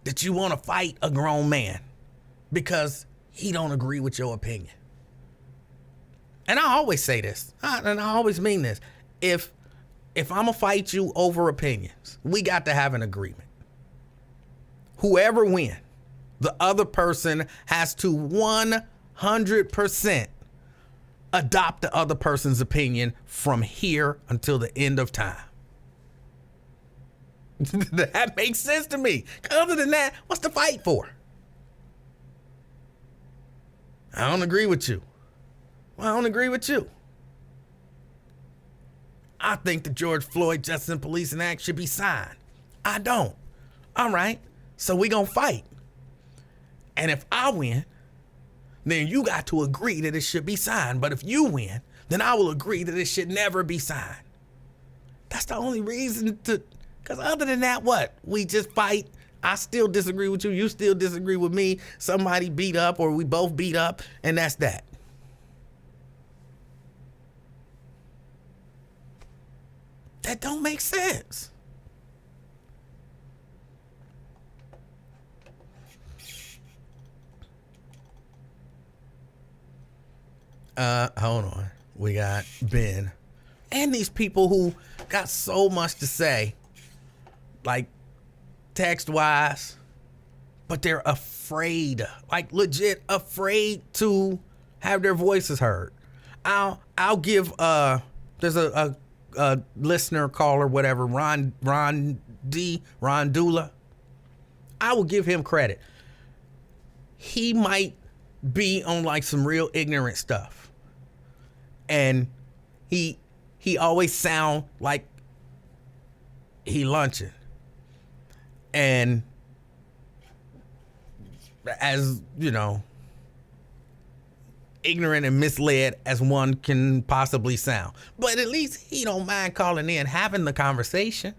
that you want to fight a grown man because he don't agree with your opinion. And I always say this, and I always mean this. If I'm gonna fight you over opinions, we got to have an agreement. Whoever wins, the other person has to 100% adopt the other person's opinion from here until the end of time. That makes sense to me. Other than that, what's the fight for? I don't agree with you. Well, I don't agree with you. I think the George Floyd Justice and Policing Act should be signed. I don't. All right, so we gonna fight. And if I win, then you got to agree that it should be signed. But if you win, then I will agree that it should never be signed. That's the only reason to, because other than that, what? We just fight. I still disagree with you. You still disagree with me. Somebody beat up or we both beat up, and that's that. That don't make sense. Hold on. We got Ben. And these people who got so much to say, like text-wise, but they're afraid, like legit afraid to have their voices heard. I'll give there's a listener, caller, whatever, Ron Dula. I will give him credit. He might be on like some real ignorant stuff. And he always sound like he lunching. And as, you know, ignorant and misled as one can possibly sound. But at least he don't mind calling in, having the conversation.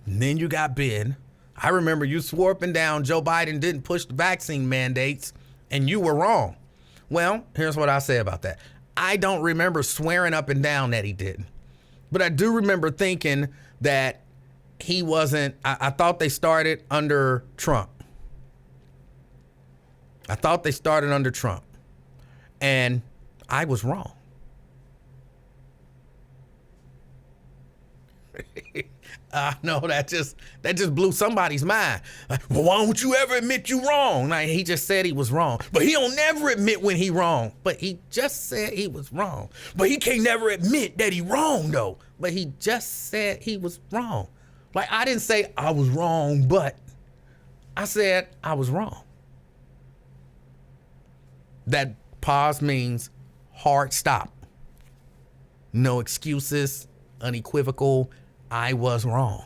And then you got Ben. I remember you swore up and down Joe Biden didn't push the vaccine mandates, and you were wrong. Well, here's what I say about that. I don't remember swearing up and down that he didn't. But I do remember thinking that he wasn't, I thought they started under Trump. I thought they started under Trump. And I was wrong. No, that just blew somebody's mind. Like, well, why don't you ever admit you wrong? Like, he just said he was wrong. But he don't never admit when he wrong. But he just said he was wrong. But he can't never admit that he wrong, though. But he just said he was wrong. Like, I didn't say I was wrong, but I said I was wrong. That pause means hard stop. No excuses, unequivocal, I was wrong.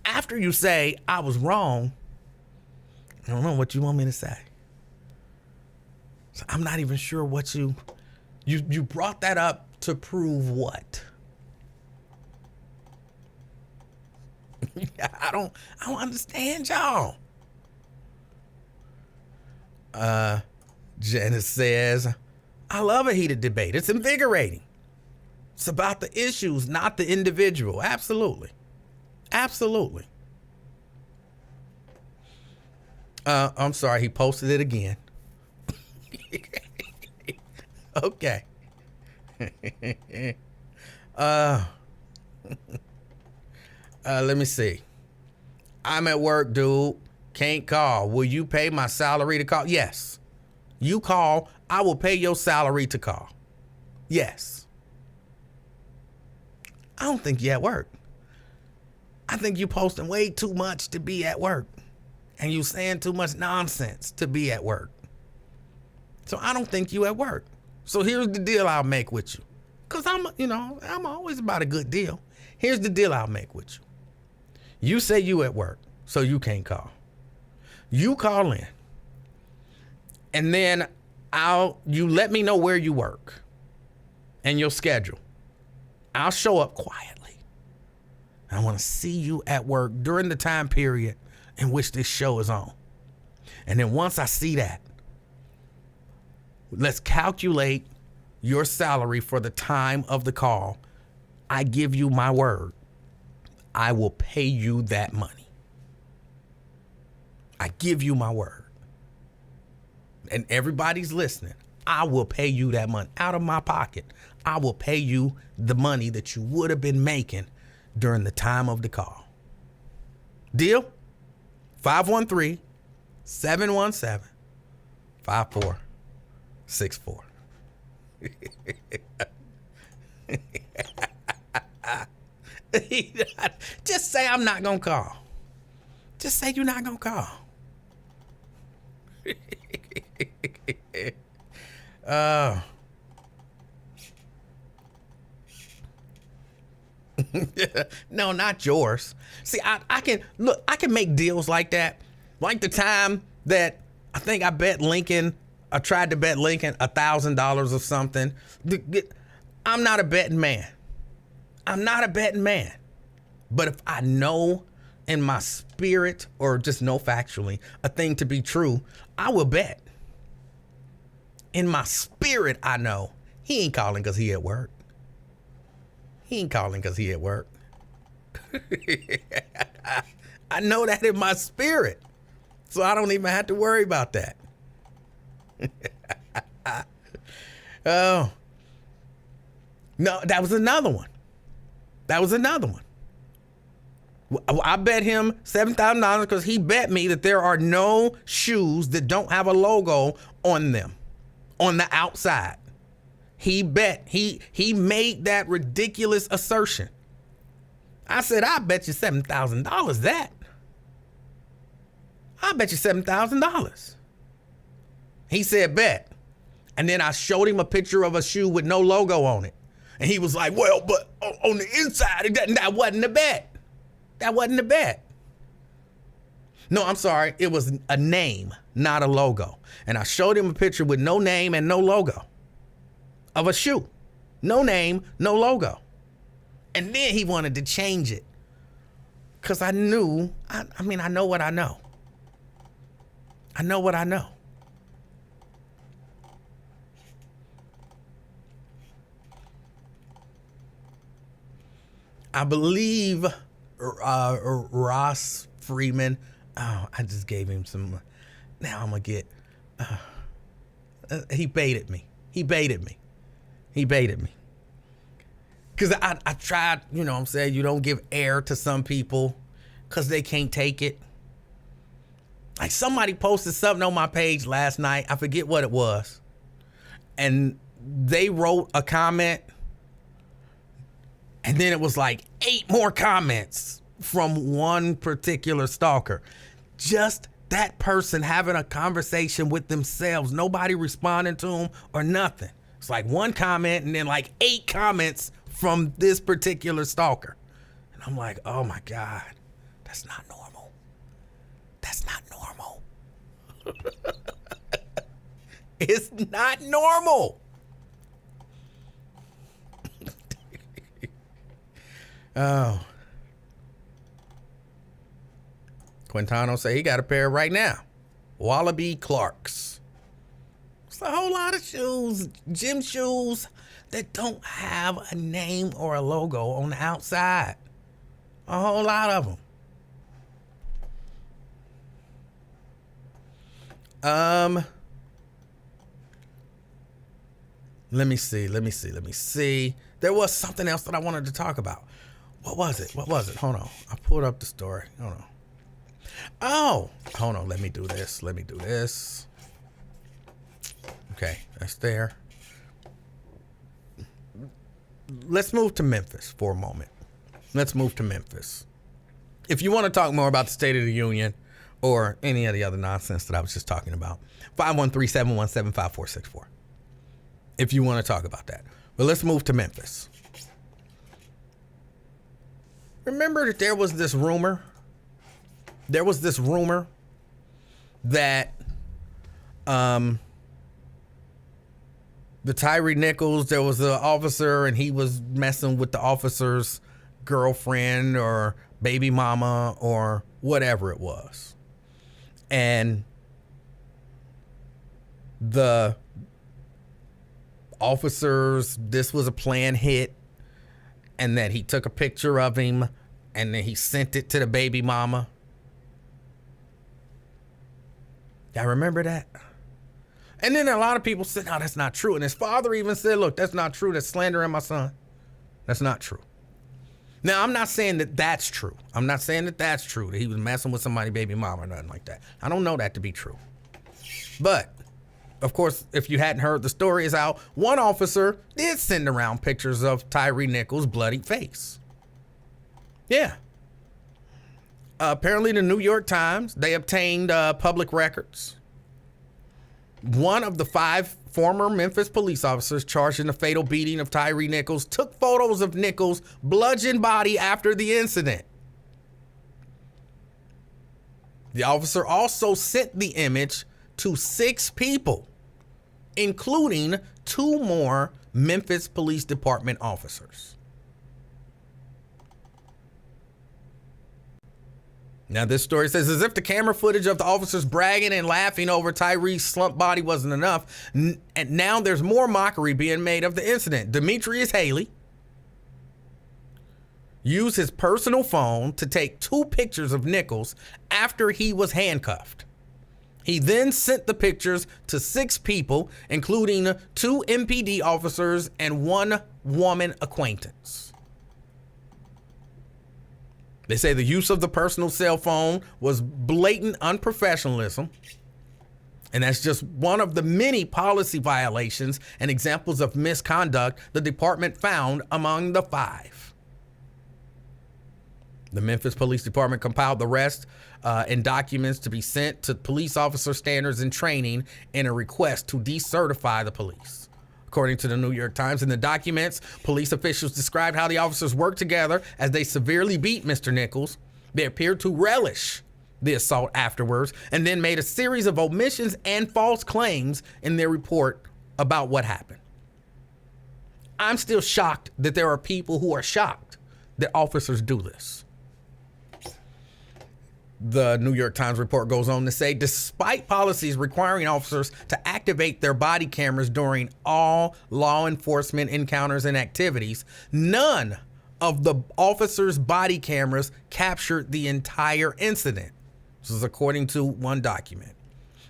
After you say I was wrong, I don't know what you want me to say. So I'm not even sure what you brought that up to prove what? I don't understand y'all. Janice says, I love a heated debate. It's invigorating. It's about the issues, not the individual. Absolutely. Absolutely. I'm sorry, he posted it again. Okay. Let me see. I'm at work, dude. Can't call. Will you pay my salary to call? Yes. You call, I will pay your salary to call. Yes. I don't think you're at work. I think you posting way too much to be at work. And you saying too much nonsense to be at work. So I don't think you at work. So here's the deal I'll make with you. Because I'm always about a good deal. Here's the deal I'll make with you. You say you at work, so you can't call. You call in. And then you let me know where you work and your schedule. I'll show up quietly. I want to see you at work during the time period in which this show is on. And then once I see that, let's calculate your salary for the time of the call I give you my word, I will pay you that money. I give you my word. And everybody's listening. I will pay you that money out of my pocket. I will pay you the money that you would have been making during the time of the call. Deal? 513-717-5464. Just say I'm not going to call. Just say you're not going to call. No, not yours. See, I can make deals like that. Like the time that I think I tried to bet Lincoln $1,000 or something. I'm not a betting man. But if I know in my spirit, or just know factually, a thing to be true, I will bet. In my spirit, I know he ain't calling because he at work. I know that in my spirit. So I don't even have to worry about that. Oh. No, that was another one. I bet him $7,000 because he bet me that there are no shoes that don't have a logo on them on the outside. He made that ridiculous assertion. I said, I bet you $7,000 that. I bet you $7,000. He said, bet. And then I showed him a picture of a shoe with no logo on it. And he was like, well, but on the inside, that wasn't a bet. That wasn't a bet. No, I'm sorry. It was a name, not a logo. And I showed him a picture with no name and no logo of a shoe. No name, no logo. And then he wanted to change it. Because I knew, I know what I know. I know what I know. I believe Ross Freeman, I just gave him some, now I'm going to get, he baited me. Because I tried, you know what I'm saying, you don't give air to some people because they can't take it. Like somebody posted something on my page last night. I forget what it was. And they wrote a comment. And then it was like 8 more comments from one particular stalker. Just that person having a conversation with themselves. Nobody responding to them or nothing. It's like one comment and then like 8 comments from this particular stalker. And I'm like, oh my God, that's not normal. That's not normal. It's not normal. Oh. Quintano say he got a pair right now. Wallaby Clarks. It's a whole lot of shoes, gym shoes that don't have a name or a logo on the outside. A whole lot of them. Let me see. There was something else that I wanted to talk about. What was it? Hold on. I pulled up the story. Hold on. Oh, hold on. Let me do this. Okay, that's there. Let's move to Memphis for a moment. If you want to talk more about the State of the Union or any of the other nonsense that I was just talking about, 513-717-5464. If you want to talk about that. But let's move to Memphis. Remember that there was this rumor that the Tyree Nichols, there was an officer and he was messing with the officer's girlfriend or baby mama or whatever it was. And the officers, this was a planned hit, and that he took a picture of him and then he sent it to the baby mama. Y'all remember that? And then a lot of people said, no, that's not true. And his father even said, look, that's not true. That's slandering my son. That's not true. Now, I'm not saying that that's true. I'm not saying that that's true, that he was messing with somebody's baby mama or nothing like that. I don't know that to be true. But, of course, if you hadn't heard, the story is out. One officer did send around pictures of Tyree Nichols' bloody face. Yeah. Apparently, the New York Times, they obtained public records. One of the 5 former Memphis police officers charged in the fatal beating of Tyree Nichols took photos of Nichols' bludgeoned body after the incident. The officer also sent the image to 6 people, including 2 more Memphis Police Department officers. Now, this story says, as if the camera footage of the officers bragging and laughing over Tyree's slumped body wasn't enough, and now there's more mockery being made of the incident. Demetrius Haley used his personal phone to take 2 pictures of Nichols after he was handcuffed. He then sent the pictures to 6 people, including 2 MPD officers and 1 woman acquaintance. They say the use of the personal cell phone was blatant unprofessionalism, and that's just one of the many policy violations and examples of misconduct the department found among the 5. The Memphis Police Department compiled the rest and documents to be sent to police officer standards and training in a request to decertify the police. According to the New York Times, in the documents, police officials described how the officers worked together as they severely beat Mr. Nichols. They appeared to relish the assault afterwards and then made a series of omissions and false claims in their report about what happened. I'm still shocked that there are people who are shocked that officers do this. The New York Times report goes on to say, despite policies requiring officers to activate their body cameras during all law enforcement encounters and activities, none of the officers' body cameras captured the entire incident. This is according to one document.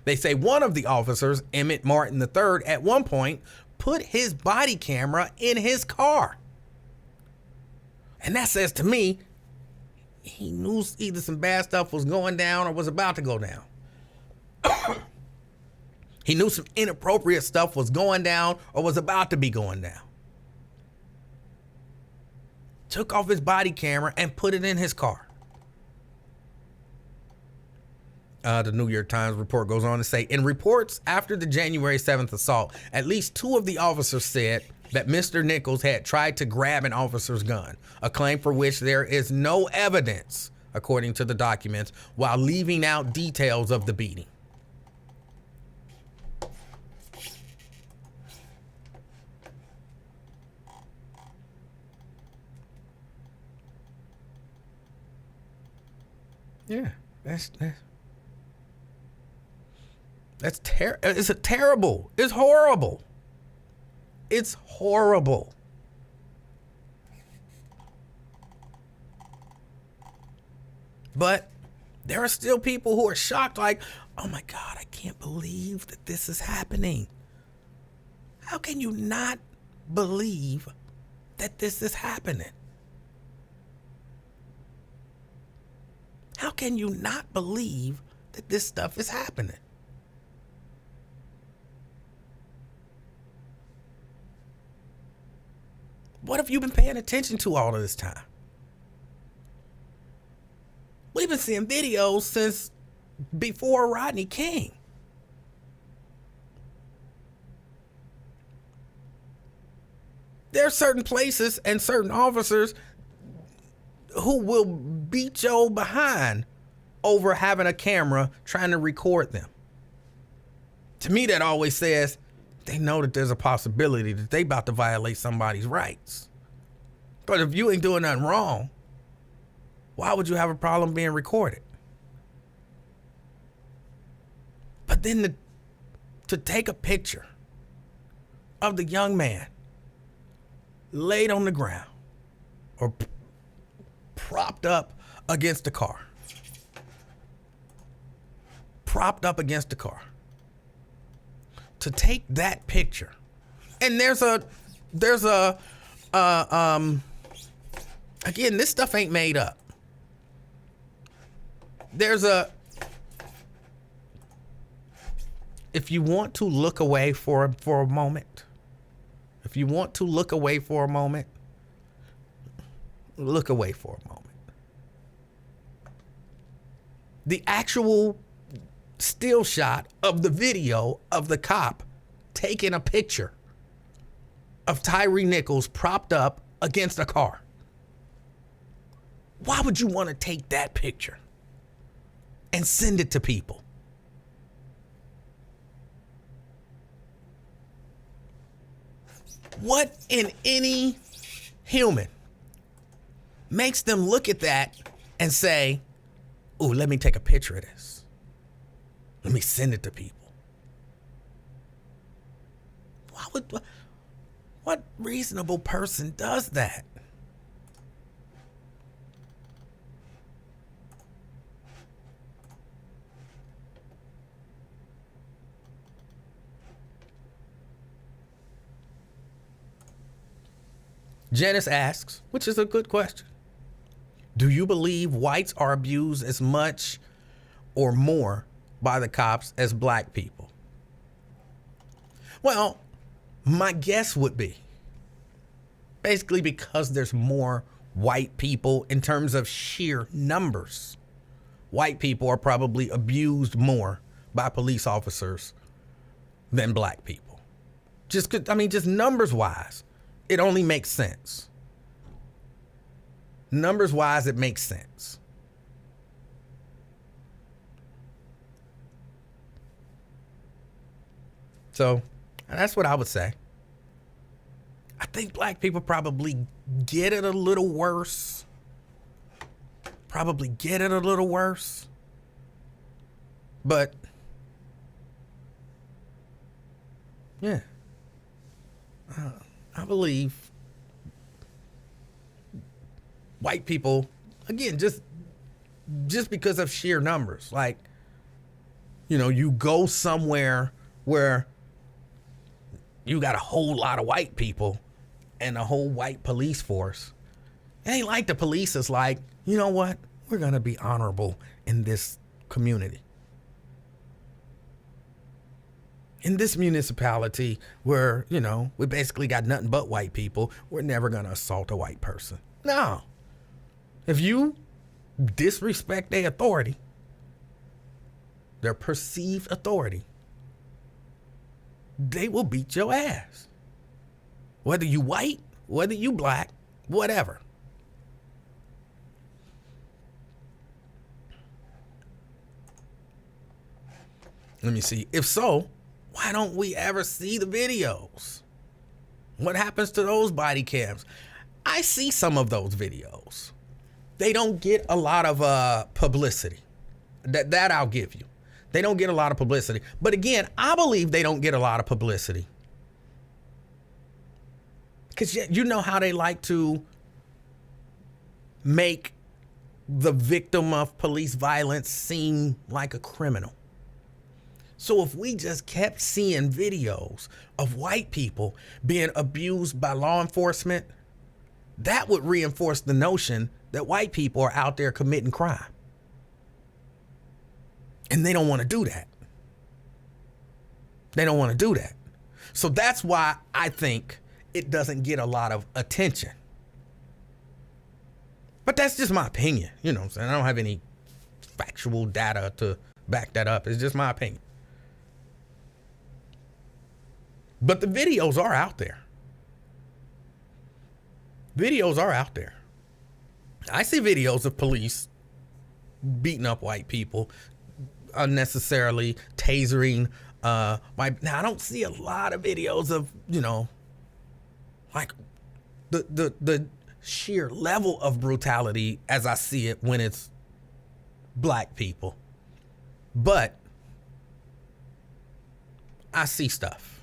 They say one of the officers, Emmett Martin III, at one point put his body camera in his car. And that says to me, he knew either some bad stuff was going down or was about to go down. He knew some inappropriate stuff was going down or was about to be going down. Took off his body camera and put it in his car. The New York Times report goes on to say, in reports after the January 7th assault, at least 2 of the officers said that Mr. Nichols had tried to grab an officer's gun, a claim for which there is no evidence, according to the documents, while leaving out details of the beating. Yeah, it's terrible. It's horrible. It's horrible. But there are still people who are shocked, like, oh my God, I can't believe that this is happening. How can you not believe that this is happening? How can you not believe that this stuff is happening? What have you been paying attention to all of this time? We've been seeing videos since before Rodney King. There are certain places and certain officers who will beat your behind over having a camera trying to record them. To me, that always says they know that there's a possibility that they about to violate somebody's rights. But if you ain't doing nothing wrong, why would you have a problem being recorded? But then to take a picture of the young man laid on the ground, or propped up against a car. Propped up against a car. To take that picture, and there's a again, this stuff ain't made up. If you want to look away for a moment, look away for a moment. The actual still shot of the video of the cop taking a picture of Tyree Nichols propped up against a car. Why would you want to take that picture and send it to people? What in any human makes them look at that and say, "Ooh, let me take a picture of this. Let me send it to people"? What reasonable person does that? Janice asks, which is a good question, do you believe whites are abused as much or more by the cops as black people? Well, my guess would be basically because there's more white people in terms of sheer numbers. White people are probably abused more by police officers than black people. Just numbers wise, it only makes sense. Numbers wise, it makes sense. So that's what I would say. I think black people probably get it a little worse. But yeah, I believe white people, again, just because of sheer numbers. Like, you go somewhere where you got a whole lot of white people and a whole white police force. It ain't like the police is like, you know what? We're going to be honorable in this community. In this municipality where, we basically got nothing but white people, we're never going to assault a white person. No. If you disrespect their authority, their perceived authority, they will beat your ass. Whether you white, whether you black, whatever. Let me see. If so, why don't we ever see the videos? What happens to those body cams? I see some of those videos. They don't get a lot of publicity. That I'll give you. They don't get a lot of publicity. But again, I believe they don't get a lot of publicity. Because you know how they like to make the victim of police violence seem like a criminal. So if we just kept seeing videos of white people being abused by law enforcement, that would reinforce the notion that white people are out there committing crime. And they don't want to do that. So that's why I think it doesn't get a lot of attention. But that's just my opinion. You know what I'm saying? I don't have any factual data to back that up. It's just my opinion. But the videos are out there. I see videos of police beating up white people, unnecessarily tasering white. Now I don't see a lot of videos of, like the sheer level of brutality as I see it when it's black people. But I see stuff.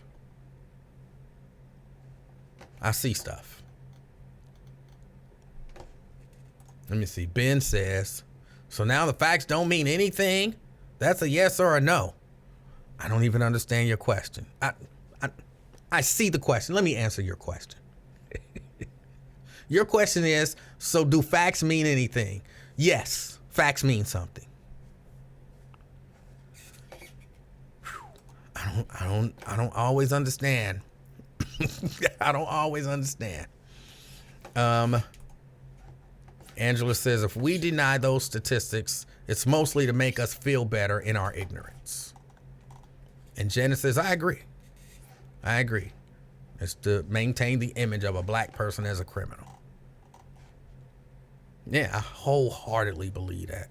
Let me see. Ben says, so now the facts don't mean anything? That's a yes or a no. I don't even understand your question. I see the question. Let me answer your question. Your question is, so do facts mean anything? Yes, facts mean something. I don't always understand. I don't always understand. Angela says, if we deny those statistics, it's mostly to make us feel better in our ignorance. And Jenna says, I agree. It's to maintain the image of a black person as a criminal. Yeah, I wholeheartedly believe that.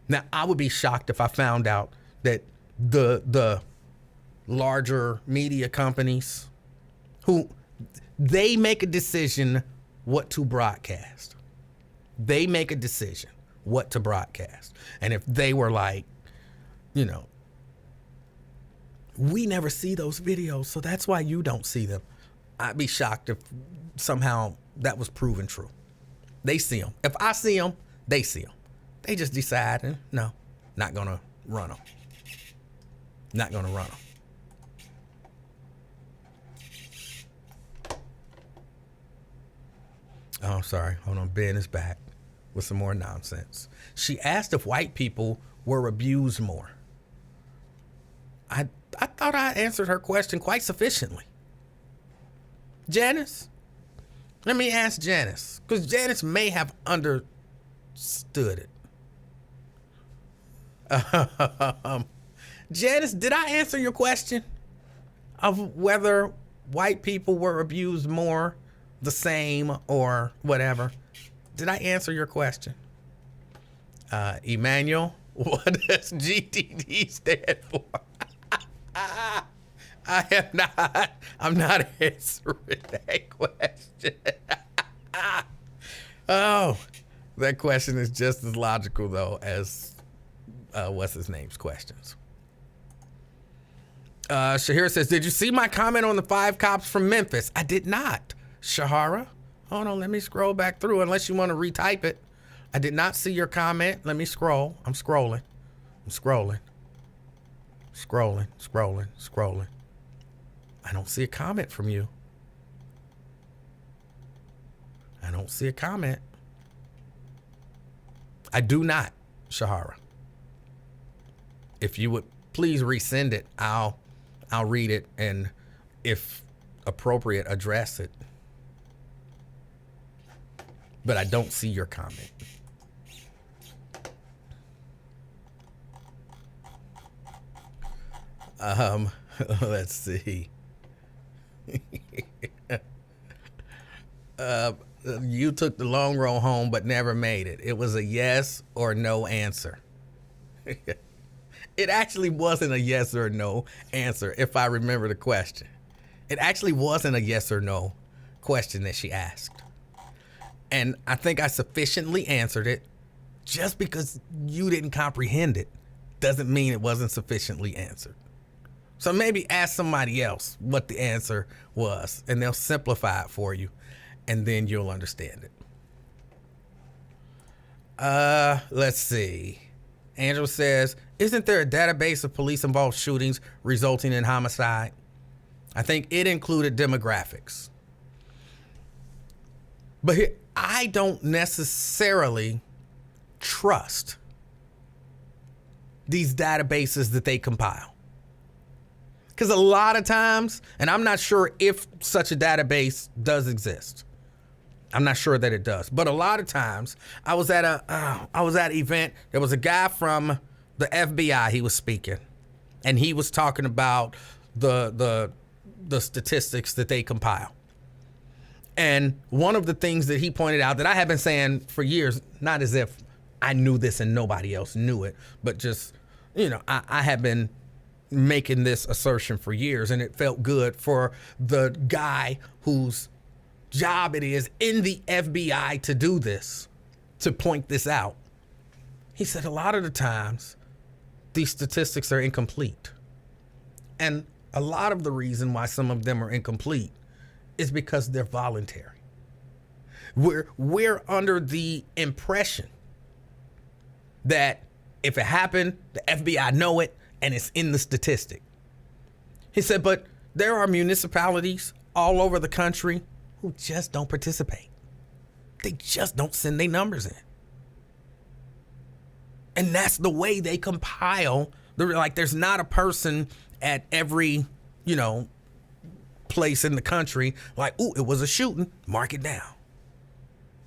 Now, I would be shocked if I found out that the larger media companies who they make a decision what to broadcast. They make a decision what to broadcast. And if they were like, we never see those videos, so that's why you don't see them. I'd be shocked if somehow that was proven true. They see them. If I see them, they see them. They just decide, no, not going to run them. Not going to run them. Oh, sorry. Hold on. Ben is back with some more nonsense. She asked if white people were abused more. I thought I answered her question quite sufficiently. Janice? Let me ask Janice, because Janice may have understood it. Janice, did I answer your question of whether white people were abused more, the same, or whatever? Did I answer your question? Emanuel, what does GTD stand for? I'm not answering that question. Oh, that question is just as logical, though, as what's his name's questions. Shahira says, did you see my comment on the 5 cops from Memphis? I did not. Shahara, hold on, let me scroll back through unless you want to retype it. I did not see your comment. Let me scroll. I'm scrolling. Scrolling. I don't see a comment from you. I don't see a comment. I do not, Shahara. If you would please resend it, I'll read it and, if appropriate, address it. But I don't see your comment. Let's see. You took the long road home but never made it. It was a yes or no answer. It actually wasn't a yes or no answer, if I remember the question. It actually wasn't a yes or no question that she asked. And I think I sufficiently answered it. Just because you didn't comprehend it doesn't mean it wasn't sufficiently answered. So maybe ask somebody else what the answer was, and they'll simplify it for you, and then you'll understand it. Let's see. Angela says, isn't there a database of police-involved shootings resulting in homicide? I think it included demographics. But here, I don't necessarily trust these databases that they compile. Because a lot of times, and I'm not sure if such a database does exist. I'm not sure that it does. But a lot of times, I was at an event. There was a guy from the FBI. He was speaking, and he was talking about the statistics that they compile. And one of the things that he pointed out that I have been saying for years, not as if I knew this and nobody else knew it, but just, I have been making this assertion for years, and it felt good for the guy whose job it is in the FBI to do this, to point this out. He said a lot of the times these statistics are incomplete. And a lot of the reason why some of them are incomplete is because they're voluntary. We're under the impression that if it happened, the FBI know it and it's in the statistic. He said, but there are municipalities all over the country who just don't participate. They just don't send their numbers in. And that's the way they compile. There's not a person at every, place in the country like, ooh, it was a shooting, mark it down.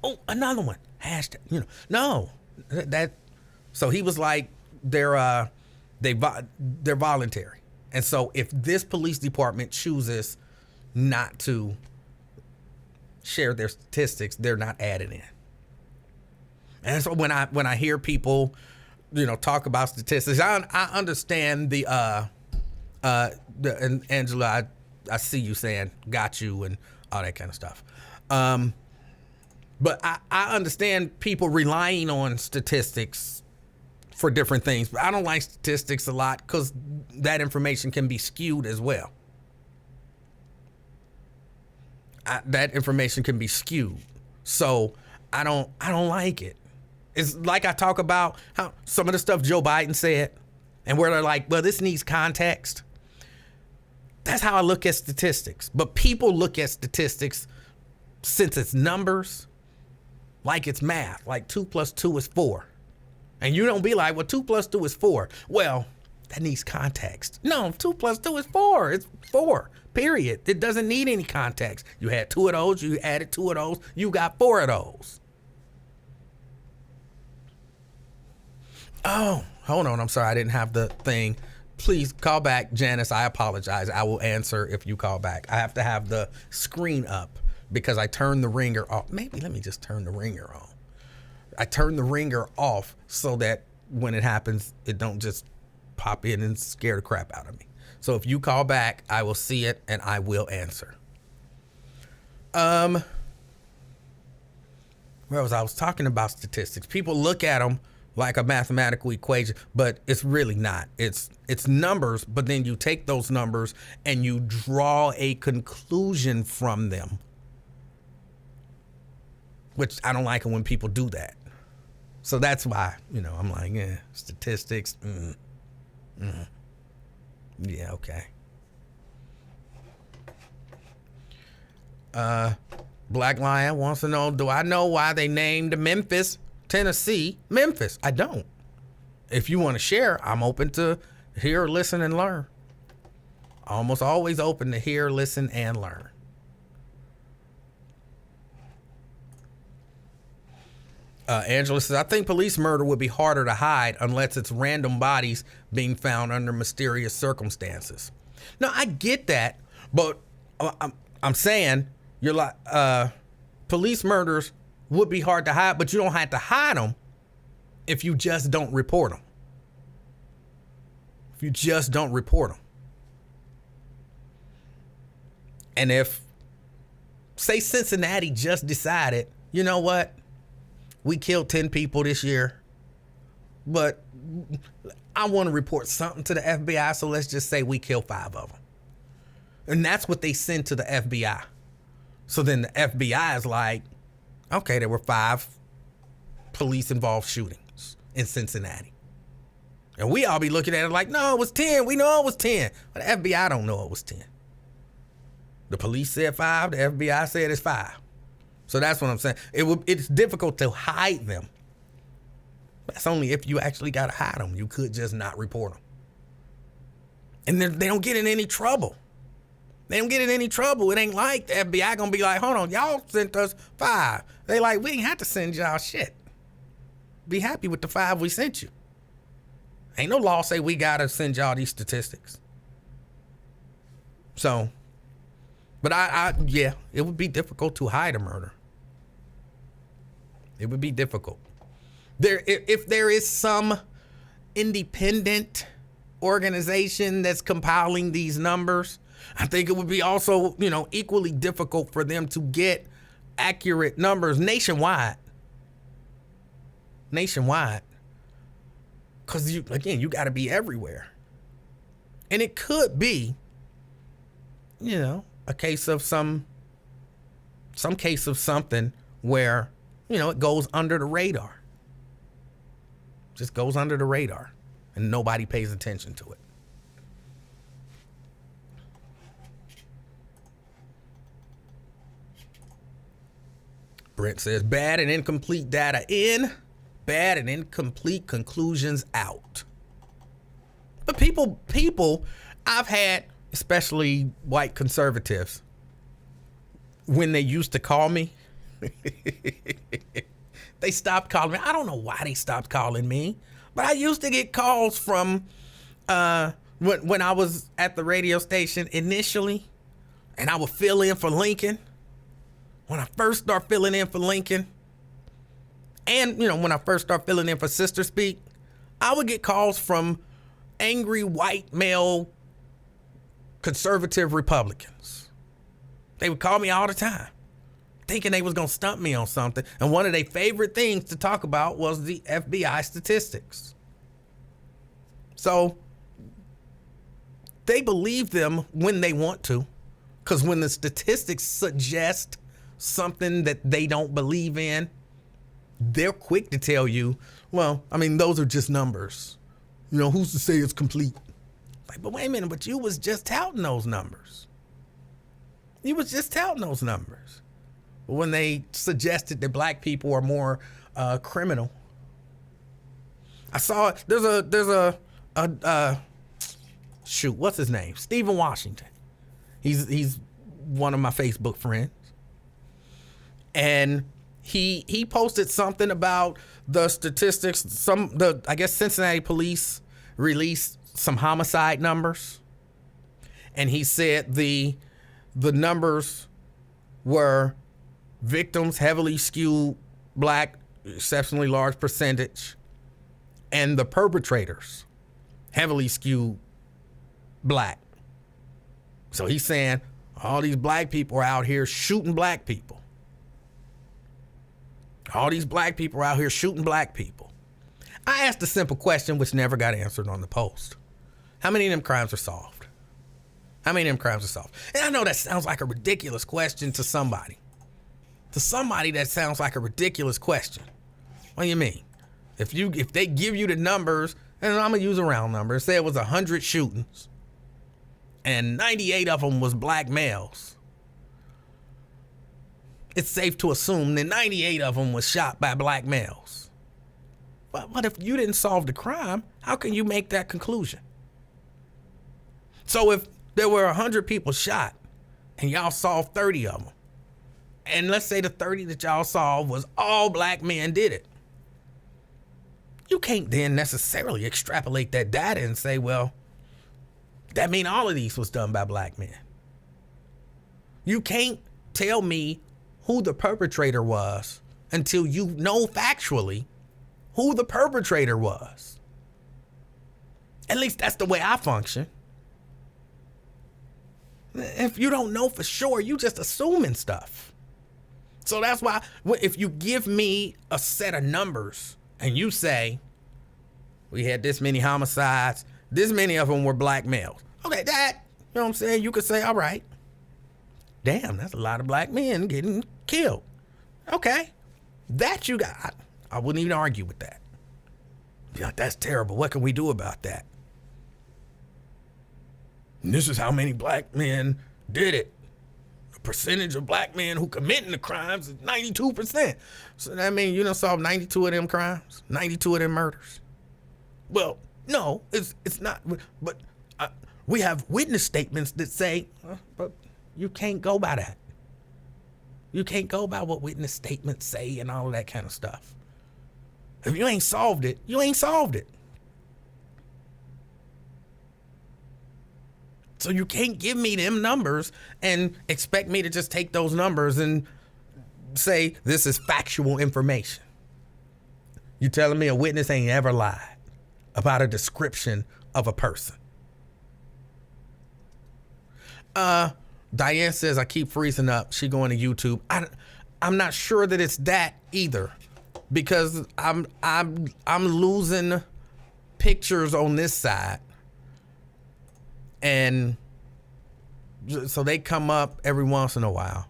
Oh, another one, hashtag, no. So he was like, they're voluntary. And so if this police department chooses not to share their statistics, they're not added in. And so when I hear people, talk about statistics, I understand and Angela, I see you saying got you and all that kind of stuff. But I understand people relying on statistics for different things, but I don't like statistics a lot because that information can be skewed as well. That information can be skewed. So I don't like it. It's like I talk about how some of the stuff Joe Biden said and where they're like, well, this needs context. That's how I look at statistics. But people look at statistics since it's numbers, like it's math, like 2 + 2 is 4. And you don't be like, well, 2 + 2 is 4. Well, that needs context. No, 2 + 2 is 4. It's 4, period. It doesn't need any context. You had 2 of those, you added 2 of those, you got 4 of those. Oh, hold on. I'm sorry. I didn't have the thing. Please call back, Janice. I apologize. I will answer if you call back. I have to have the screen up because I turned the ringer off. Maybe let me just turn the ringer on. I turn the ringer off so that when it happens, it don't just pop in and scare the crap out of me. So if you call back, I will see it and I will answer. Where was I? I was talking about statistics. People look at them like a mathematical equation, but it's really not. It's numbers, but then you take those numbers and you draw a conclusion from them, which I don't like it when people do that. So that's why, I'm like, statistics. Yeah, okay. Black Lion wants to know, do I know why they named Memphis, Tennessee, Memphis? I don't. If you want to share, I'm open to hear, listen, and learn. Almost always open to hear, listen, and learn. Angela says, I think police murder would be harder to hide unless it's random bodies being found under mysterious circumstances. No, I get that, but I'm saying you're like, police murders would be hard to hide, but you don't have to hide them if you just don't report them. If you just don't report them. And if, say, Cincinnati just decided, you know what? We killed 10 people this year, but I want to report something to the FBI, so let's just say we killed 5 of them. And that's what they send to the FBI. So then the FBI is like, okay, there were 5 police-involved shootings in Cincinnati. And we all be looking at it like, no, it was 10. We know it was 10. But the FBI don't know it was 10. The police said 5. The FBI said it's 5. So that's what I'm saying. It's difficult to hide them. That's only if you actually got to hide them. You could just not report them. And they don't get in any trouble. They don't get in any trouble. It ain't like the FBI going to be like, hold on, y'all sent us 5. They like, we ain't have to send y'all shit. Be happy with the 5 we sent you. Ain't no law say we got to send y'all these statistics. So, but yeah, it would be difficult to hide a murder. It would be difficult. If there is some independent organization that's compiling these numbers, I think it would be also, equally difficult for them to get accurate numbers nationwide. Because you got to be everywhere. And it could be, a case of some some case of something where, it goes under the radar. Just goes under the radar and nobody pays attention to it. Brent says, bad and incomplete data in, bad and incomplete conclusions out. But people, I've had, especially white conservatives, when they used to call me, they stopped calling me. I don't know why they stopped calling me, but I used to get calls from when I was at the radio station initially, and I would fill in for Lincoln. When I first start filling in for Lincoln, and when I first start filling in for Sister Speak, I would get calls from angry white male conservative Republicans. They would call me all the time, thinking they was gonna stump me on something. And one of their favorite things to talk about was the FBI statistics. So they believe them when they want to, because when the statistics suggest something that they don't believe in, they're quick to tell you, well, those are just numbers. Who's to say it's complete? Like, but wait a minute, but you was just touting those numbers. You was just touting those numbers. But when they suggested that black people are more criminal, I saw there's a shoot, what's his name? Stephen Washington. He's one of my Facebook friends. And he posted something about the statistics. I guess Cincinnati police released some homicide numbers, and he said the numbers were victims heavily skewed black, exceptionally large percentage, and the perpetrators heavily skewed black. So he's saying all these black people are out here shooting black people. All these black people are out here shooting black people. I asked a simple question which never got answered on the post. How many of them crimes are solved? How many of them crimes are solved? And I know that sounds like a ridiculous question to somebody. To somebody that sounds like a ridiculous question. What do you mean? If they give you the numbers, and I'm gonna use a round number, say it was 100 shootings, and 98 of them was black males, it's safe to assume that 98 of them was shot by black males. But if you didn't solve the crime, how can you make that conclusion? So if there were 100 people shot and y'all solved 30 of them, and let's say the 30 that y'all solved was all black men did it, you can't then necessarily extrapolate that data and say, well, that mean all of these was done by black men. You can't tell me who the perpetrator was until you know factually who the perpetrator was. At least that's the way I function. If you don't know for sure, you just assuming stuff. So that's why if you give me a set of numbers and you say, we had this many homicides, this many of them were black males. Okay, that, you know what I'm saying? You could say, all right, damn, that's a lot of black men getting killed. Okay, that you got. I wouldn't even argue with that. Yeah, that's terrible. What can we do about that? And this is how many black men did it. The percentage of black men who committing the crimes is 92%. So that means you done solved 92 of them crimes, 92 of them murders. Well, no, it's not. But we have witness statements that say, but you can't go by that. You can't go by what witness statements say and all of that kind of stuff. If you ain't solved it, you ain't solved it. So you can't give me them numbers and expect me to just take those numbers and say this is factual information. You telling me a witness ain't ever lied about a description of a person? Diane says, I keep freezing up. She going to YouTube. I'm not sure that it's that either, because I'm losing pictures on this side, and so they come up every once in a while.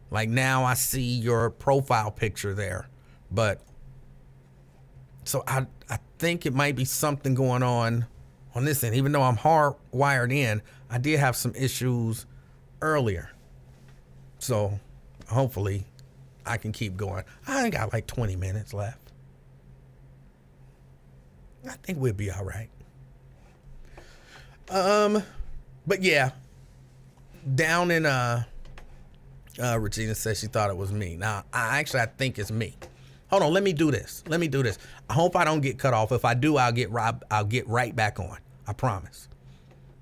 Like now I see your profile picture there. But so I think it might be something going on this end. Even though I'm hardwired in, I did have some issues earlier. So hopefully I can keep going. I only got like 20 minutes left. I think we'll be all right. But yeah, down in Regina says she thought it was me. Now I think it's me. Hold on, let me do this. I hope I don't get cut off. If I do, I'll get right back on. I promise.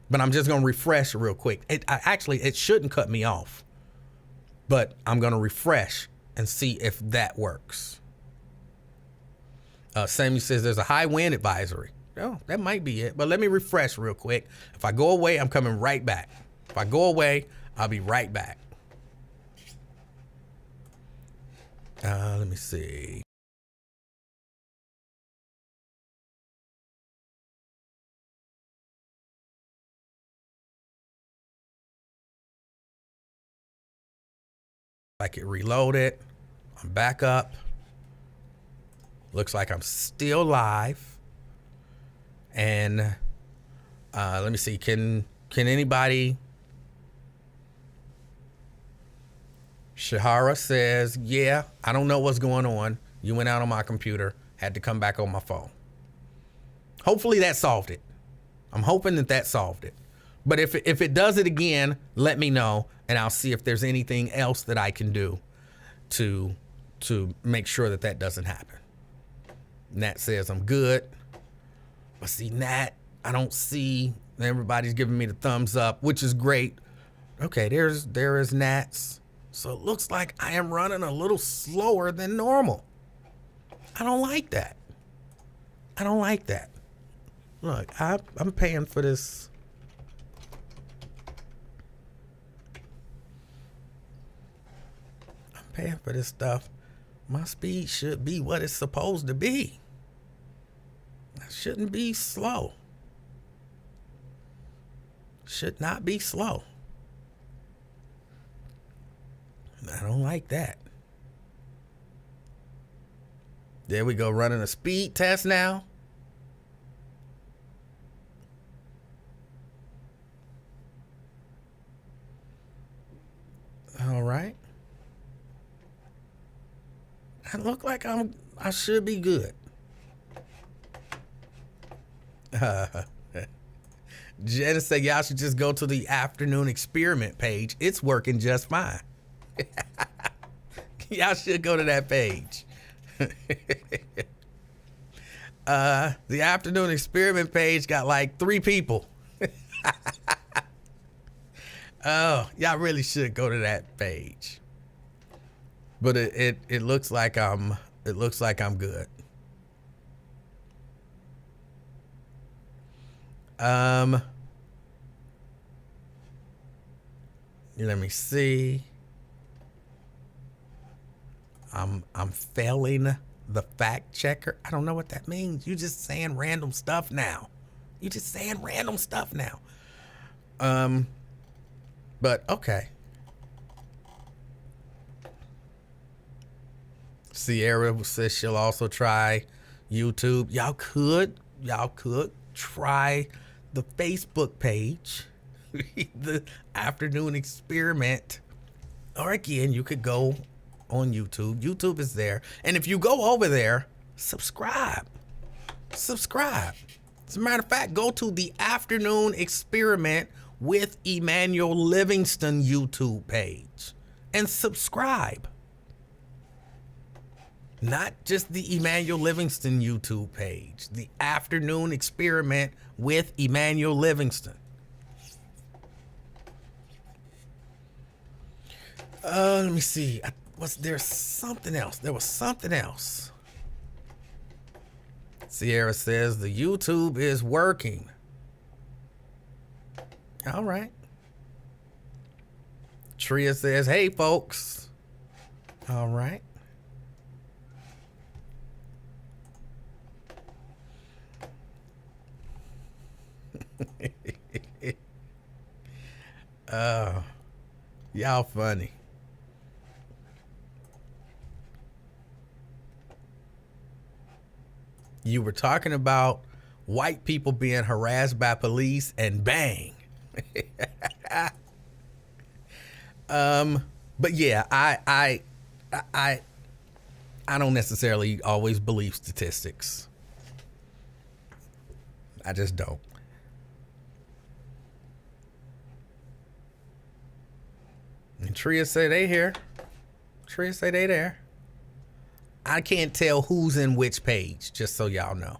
But I'm just gonna refresh real quick. It shouldn't cut me off. But I'm gonna refresh and see if that works. Sammy says there's a high wind advisory. Oh, that might be it. But let me refresh real quick. If I go away, I'm coming right back. If I go away, I'll be right back. Let me see. I can reload it. I'm back up. Looks like I'm still live. And let me see. Can anybody? Shahara says, yeah, I don't know what's going on. You went out on my computer, had to come back on my phone. Hopefully that solved it. I'm hoping that solved it. But if it does it again, let me know, and I'll see if there's anything else that I can do to make sure that doesn't happen. Nat says I'm good. But see, Nat, I don't see. Everybody's giving me the thumbs up, which is great. Okay, there is Nat's. So it looks like I am running a little slower than normal. I don't like that. Look, I'm paying for this. I'm paying for this stuff. My speed should be what it's supposed to be. I shouldn't be slow. Should not be slow. I don't like that. There we go, running a speed test now. All right. I look like I should be good. Jenna said y'all should just go to the afternoon experiment page. It's working just fine. Y'all should go to that page. The afternoon experiment page got like 3 people. Oh, y'all really should go to that page. But it looks like I'm good. Let me see. I'm failing the fact checker. I don't know what that means. You just saying random stuff now. But okay. Sierra says she'll also try YouTube. Y'all could try the Facebook page, the afternoon experiment. Or again, you could go on YouTube. YouTube is there. And if you go over there, subscribe. As a matter of fact, go to the afternoon experiment with Emanuel Livingston YouTube page and subscribe. Not just the Emanuel Livingston YouTube page, the afternoon experiment with Emanuel Livingston. Let me see. Was there something else? There was something else. Sierra says the YouTube is working. All right. Tria says, hey, folks. All right. Y'all funny. You were talking about white people being harassed by police, and bang. But yeah, I don't necessarily always believe statistics. I just don't. And Tria say they here. Tria say they there. I can't tell who's in which page, just so y'all know.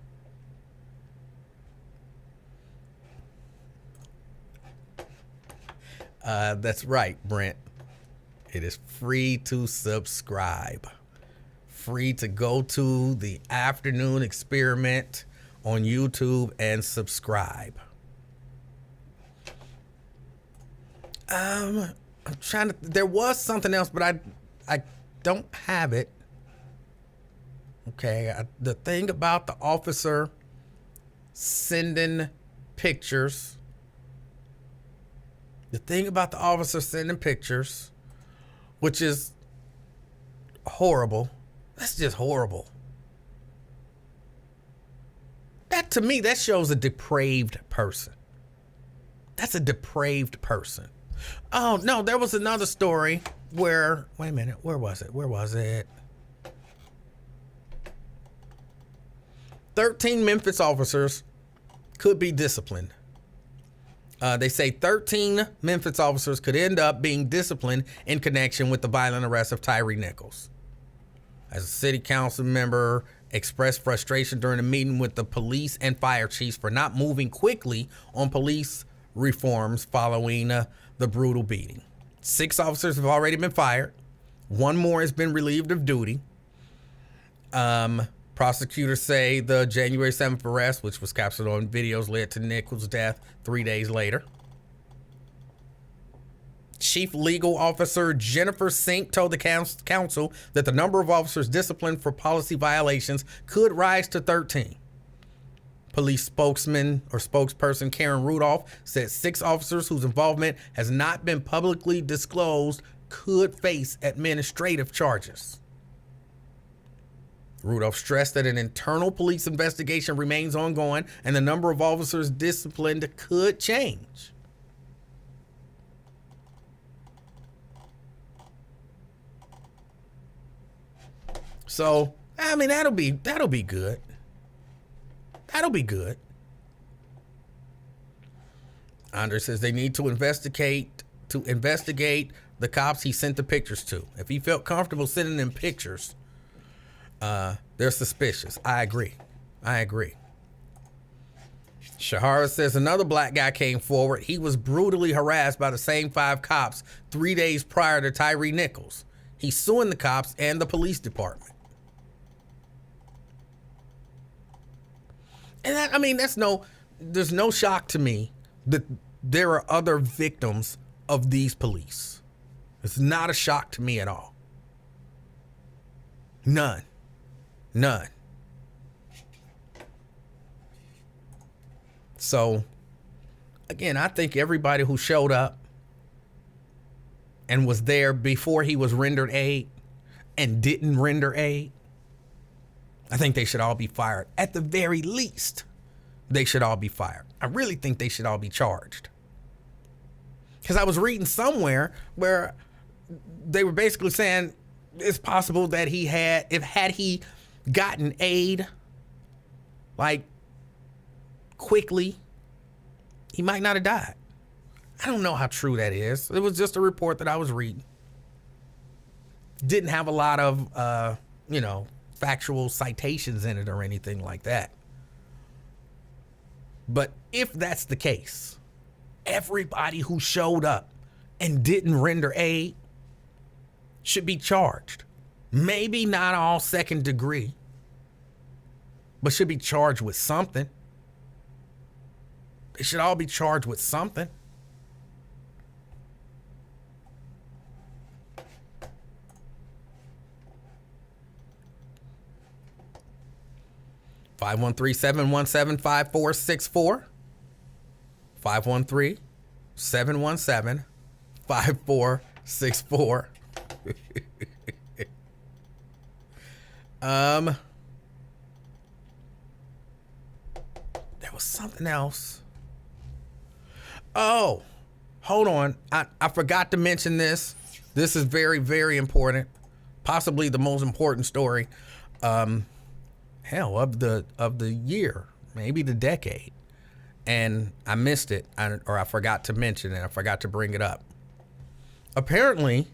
That's right, Brent. It is free to subscribe. Free to go to the Afternoon Experiment on YouTube and subscribe. I'm trying to. There was something else, but I don't have it. Okay, the thing about the officer sending pictures. The thing about the officer sending pictures, which is horrible. That's just horrible. That, to me, that shows a depraved person. That's a depraved person. Oh, no, there was another story where, wait a minute, where was it? 13 Memphis officers could be disciplined. They say 13 Memphis officers could end up being disciplined in connection with the violent arrest of Tyre Nichols. As a city council member expressed frustration during a meeting with the police and fire chiefs for not moving quickly on police reforms following the brutal beating. 6 officers have already been fired. 1 more has been relieved of duty. Prosecutors say the January 7th arrest, which was captured on videos, led to Nichols' death 3 days later. Chief Legal Officer Jennifer Sink told the council that the number of officers disciplined for policy violations could rise to 13. Police spokesman or spokesperson Karen Rudolph said 6 officers whose involvement has not been publicly disclosed could face administrative charges. Rudolph stressed that an internal police investigation remains ongoing and the number of officers disciplined could change. So, I mean, that'll be good. That'll be good. Anders says they need to investigate the cops he sent the pictures to. If he felt comfortable sending them pictures, they're suspicious. I agree. Shahara says another black guy came forward. He was brutally harassed by the same 5 cops 3 days prior to Tyre Nichols. He's suing the cops and the police department. And that, I mean, there's no shock to me that there are other victims of these police. It's not a shock to me at all. None. So, again, I think everybody who showed up and was there before he was rendered aid and didn't render aid, I think they should all be fired. At the very least, they should all be fired. I really think they should all be charged. Because I was reading somewhere where they were basically saying it's possible that had he gotten aid, like, quickly, he might not have died. I don't know how true that is. It was just a report that I was reading. Didn't have a lot of, factual citations in it or anything like that. But if that's the case, everybody who showed up and didn't render aid should be charged. Maybe not all second degree, but should be charged with something. They should all be charged with something. (513-717-5464) 513-717-5464. was something else. Oh, hold on. I forgot to mention this. This is very, very important. Possibly the most important story, of the year, maybe the decade. And I missed it, or I forgot to mention it. I forgot to bring it up. Apparently,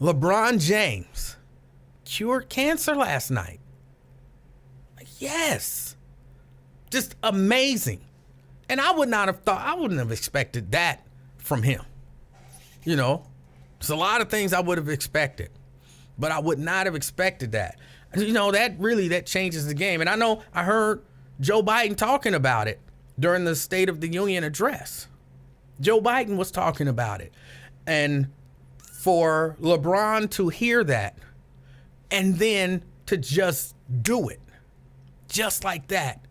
LeBron James cured cancer last night. Yes. Just amazing. And I wouldn't have expected that from him. You know, there's a lot of things I would have expected, but I would not have expected that. You know, that changes the game. And I know I heard Joe Biden talking about it during the State of the Union address. Joe Biden was talking about it. And for LeBron to hear that and then to just do it just like that,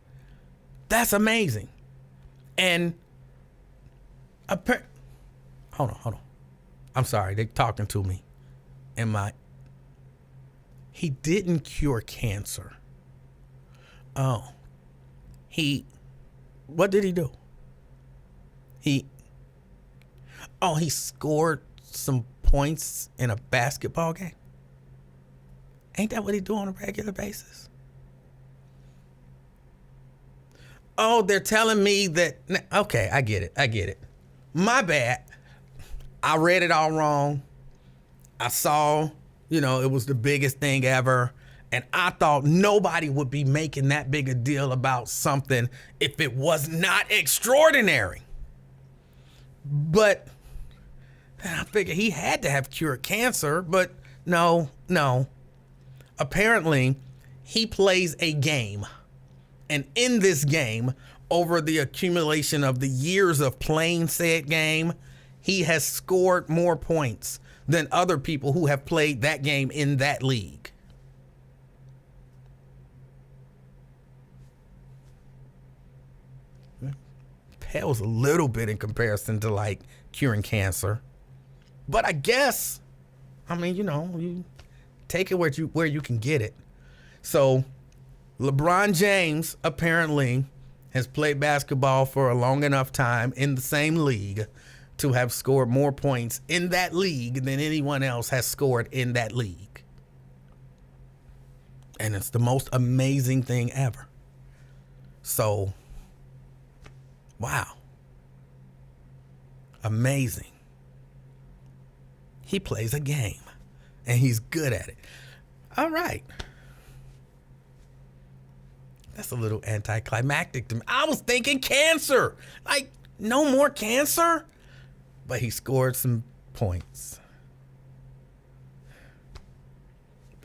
that's amazing. And hold on. I'm sorry, they're talking to me. He didn't cure cancer. Oh. What did he do? He scored some points in a basketball game. Ain't that what he do on a regular basis? Oh, they're telling me that. Okay, I get it. My bad. I read it all wrong. I saw, it was the biggest thing ever. And I thought nobody would be making that big a deal about something if it was not extraordinary. But I figured he had to have cured cancer, but no. Apparently, he plays a game. And in this game, over the accumulation of the years of playing said game, he has scored more points than other people who have played that game in that league. Pales a little bit in comparison to like curing cancer. But I guess, you take it where you can get it. So LeBron James apparently has played basketball for a long enough time in the same league to have scored more points in that league than anyone else has scored in that league. And it's the most amazing thing ever. So, wow. Amazing. He plays a game and he's good at it. All right. That's a little anticlimactic to me. I was thinking cancer. Like, no more cancer? But he scored some points.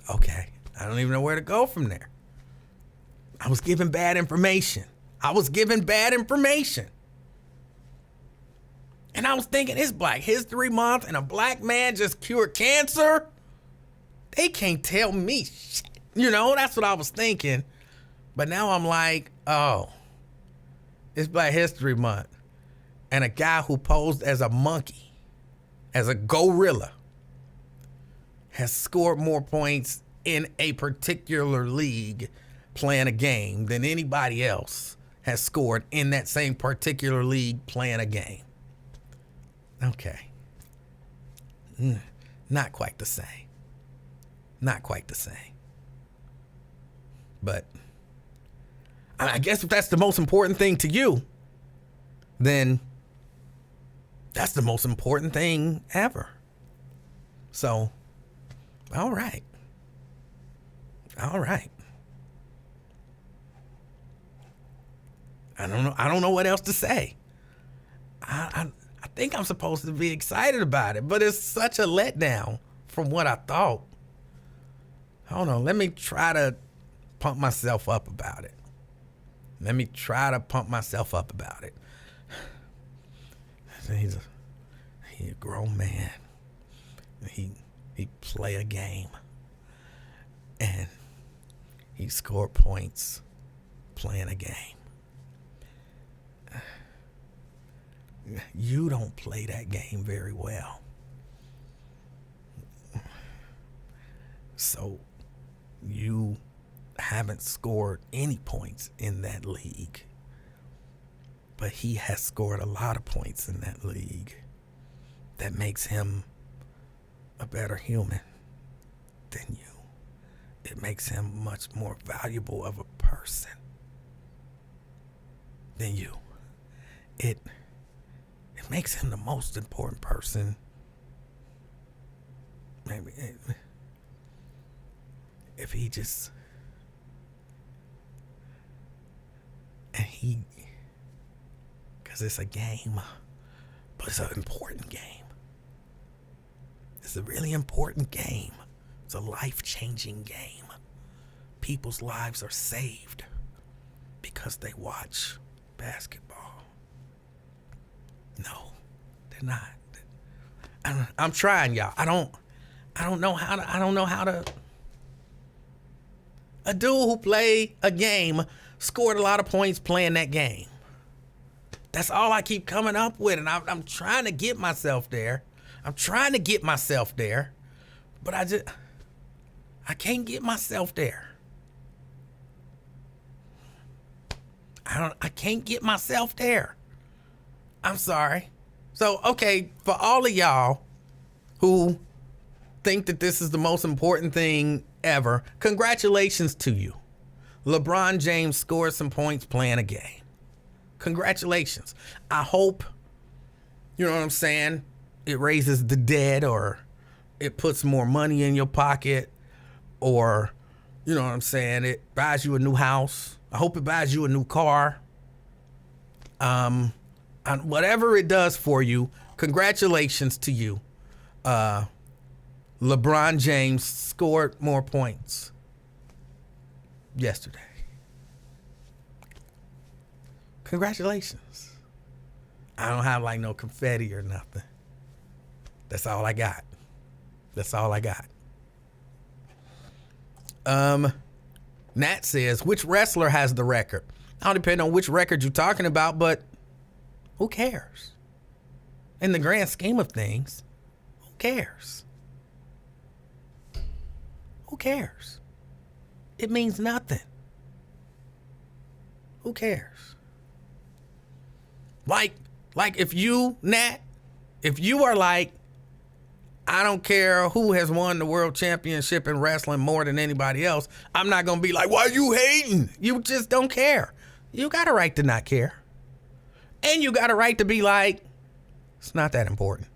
Okay. I don't even know where to go from there. I was given bad information. And I was thinking it's Black History Month and a black man just cured cancer. They can't tell me shit. That's what I was thinking. But now I'm like, oh, it's Black History Month. And a guy who posed as a monkey, as a gorilla, has scored more points in a particular league playing a game than anybody else has scored in that same particular league playing a game. Okay. Not quite the same. But I guess if that's the most important thing to you, then that's the most important thing ever. So, all right. I don't know what else to say. I think I'm supposed to be excited about it, but it's such a letdown from what I thought. Hold on, let me try to pump myself up about it. He's a grown man. He play a game. And he scored points playing a game. You don't play that game very well. So you haven't scored any points in that league But he has scored a lot of points in that league. That makes him a better human than you. It makes him much more valuable of a person than you. It makes him the most important person. Maybe if he just because it's a game, but it's an important game. It's a really important game. It's a life-changing game. People's lives are saved because they watch basketball. No, they're not. I'm trying, y'all. I don't know how to. A dude who played a game scored a lot of points playing that game. That's all I keep coming up with, and I'm trying to get myself there. But I can't get myself there. I can't get myself there. I'm sorry. So, okay, for all of y'all who think that this is the most important thing ever, congratulations to you. LeBron James scored some points playing a game. Congratulations. I hope, you know what I'm saying, it raises the dead, or it puts more money in your pocket, or, you know what I'm saying, it buys you a new house. I hope it buys you a new car. Whatever it does for you, congratulations to you. LeBron James scored more points yesterday. Congratulations. I don't have like no confetti or nothing. That's all I got. Nat says, which wrestler has the record? I don't depend on which record you're talking about, but who cares? In the grand scheme of things, who cares? Who cares? It means nothing. Who cares? Like if you, Nat, if you are like, I don't care who has won the world championship in wrestling more than anybody else, I'm not going to be like, why are you hating? You just don't care. You got a right to not care. And you got a right to be like, it's not that important.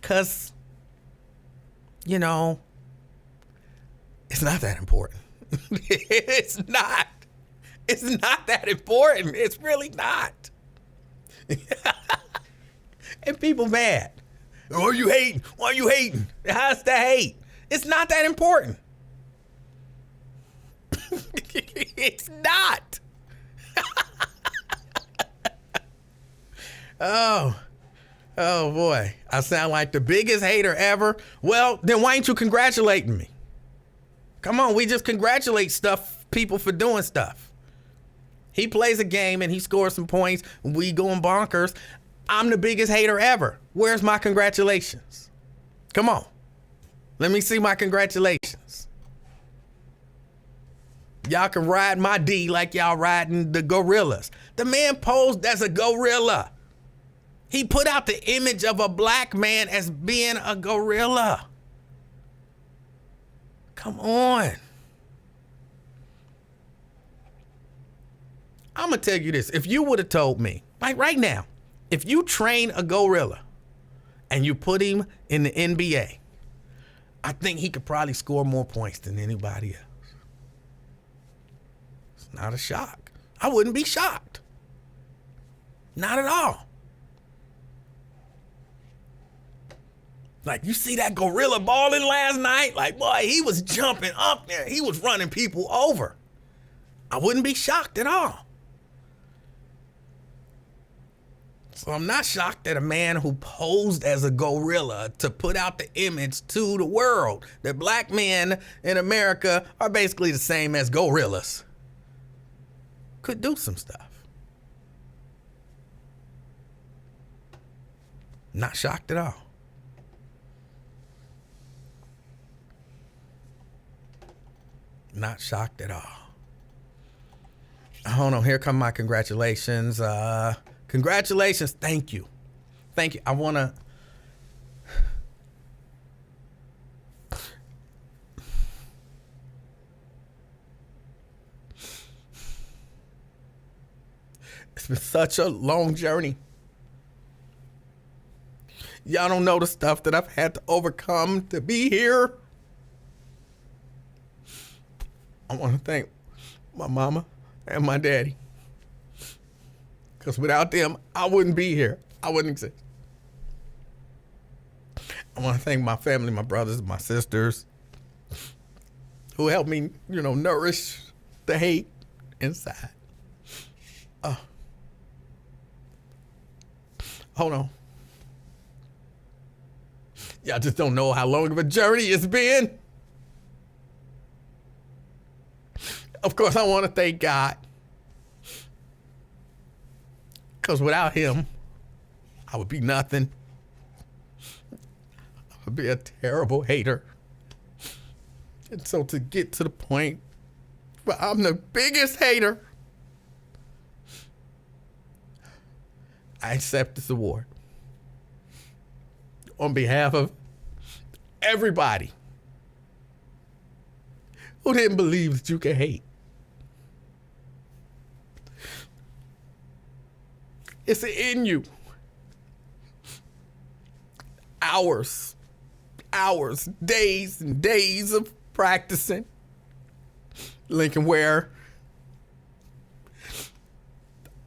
Because, you know, it's not that important. It's not. It's not that important. It's really not. And people mad. Why are you hating? Why are you hating? How's the hate? It's not that important. It's not. Oh boy. I sound like the biggest hater ever. Well, then why ain't you congratulating me? Come on, we just congratulate people for doing stuff. He plays a game and he scores some points. We going bonkers. I'm the biggest hater ever. Where's my congratulations? Come on. Let me see my congratulations. Y'all can ride my D like y'all riding the gorillas. The man posed as a gorilla. He put out the image of a black man as being a gorilla. Come on. I'm going to tell you this. If you would have told me, like right now, if you train a gorilla and you put him in the NBA, I think he could probably score more points than anybody else. It's not a shock. I wouldn't be shocked. Not at all. Like, you see that gorilla balling last night? Like, boy, he was jumping up there. He was running people over. I wouldn't be shocked at all. So I'm not shocked that a man who posed as a gorilla to put out the image to the world that black men in America are basically the same as gorillas could do some stuff. Not shocked at all. Not shocked at all. Hold on, here come my congratulations. Congratulations. Thank you. Thank you. I want to. It's been such a long journey. Y'all don't know the stuff that I've had to overcome to be here. I want to thank my mama and my daddy. Because without them, I wouldn't be here. I wouldn't exist. I want to thank my family, my brothers, my sisters, who helped me, nourish the hate inside. Hold on. Y'all just don't know how long of a journey it's been. Of course, I want to thank God. Because without him, I would be nothing. I would be a terrible hater. And so to get to the point where I'm the biggest hater, I accept this award on behalf of everybody who didn't believe that you could hate. It's in you. Hours, days and days of practicing. Lincoln Ware,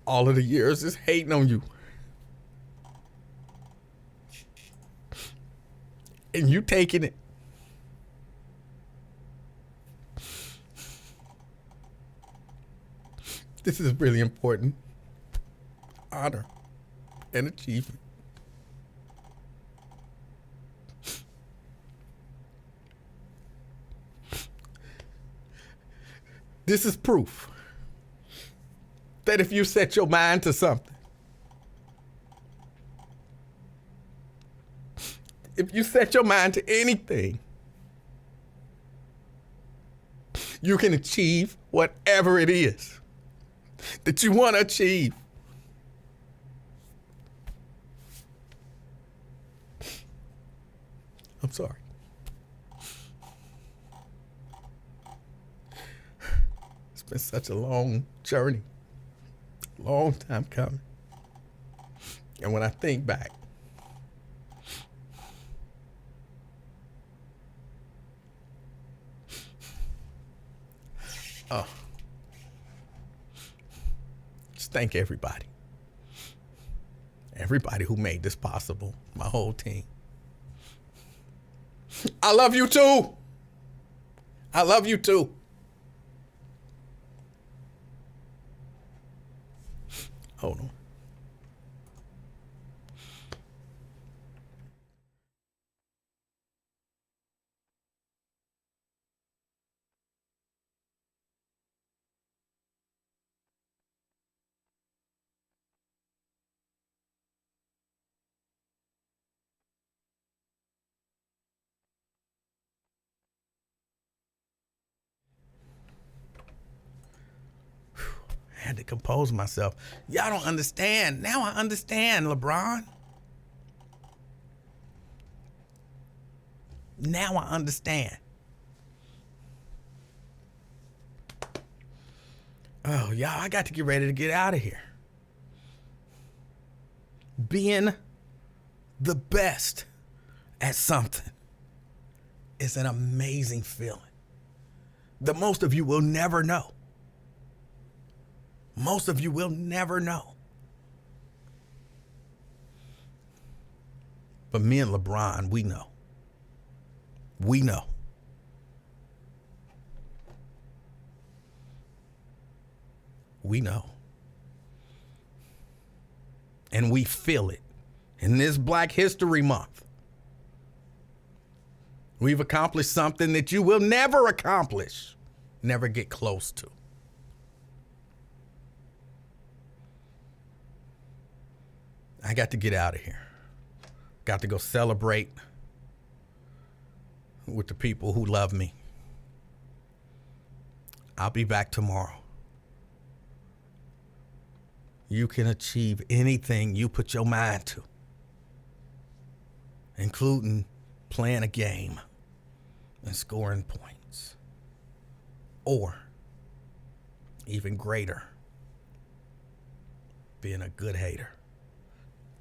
all of the years is hating on you. And you taking it. This is really important. Honor and achievement. This is proof that if you set your mind to something, if you set your mind to anything, you can achieve whatever it is that you want to achieve. I'm sorry. It's been such a long journey, long time coming. And when I think back, just thank everybody. Everybody who made this possible, my whole team. I love you too. I love you too. Hold on. I had to compose myself. Y'all don't understand. Now I understand, LeBron. Now I understand. Oh, y'all, I got to get ready to get out of here. Being the best at something is an amazing feeling that most of you will never know. Most of you will never know. But me and LeBron, we know. We know. We know. And we feel it. In this Black History Month, we've accomplished something that you will never accomplish, never get close to. I got to get out of here. Got to go celebrate with the people who love me. I'll be back tomorrow. you can achieve anything you put your mind to, including playing a game and scoring points. Or, even greater, being a good hater,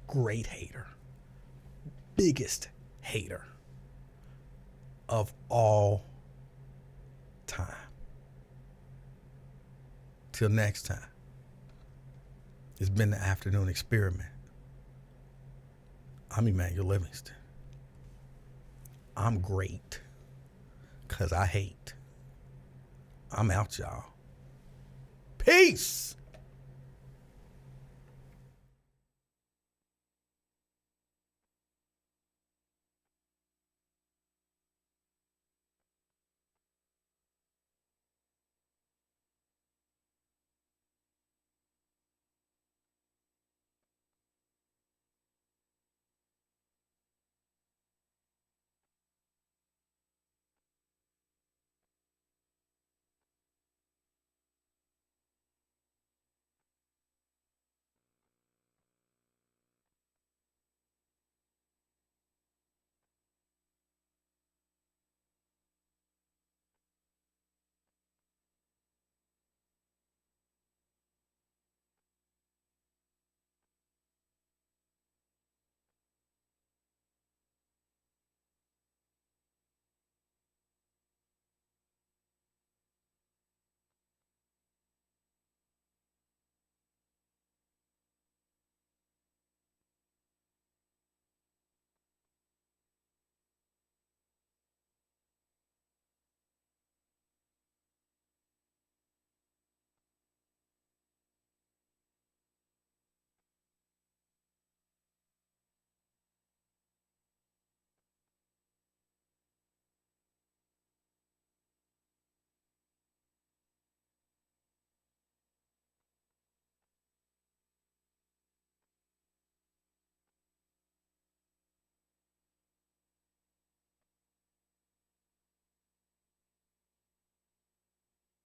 great hater, biggest hater of all time. Till next time, it's been the Afternoon Experiment. I'm Emanuel Livingston. I'm great because I hate. I'm out, y'all. Peace.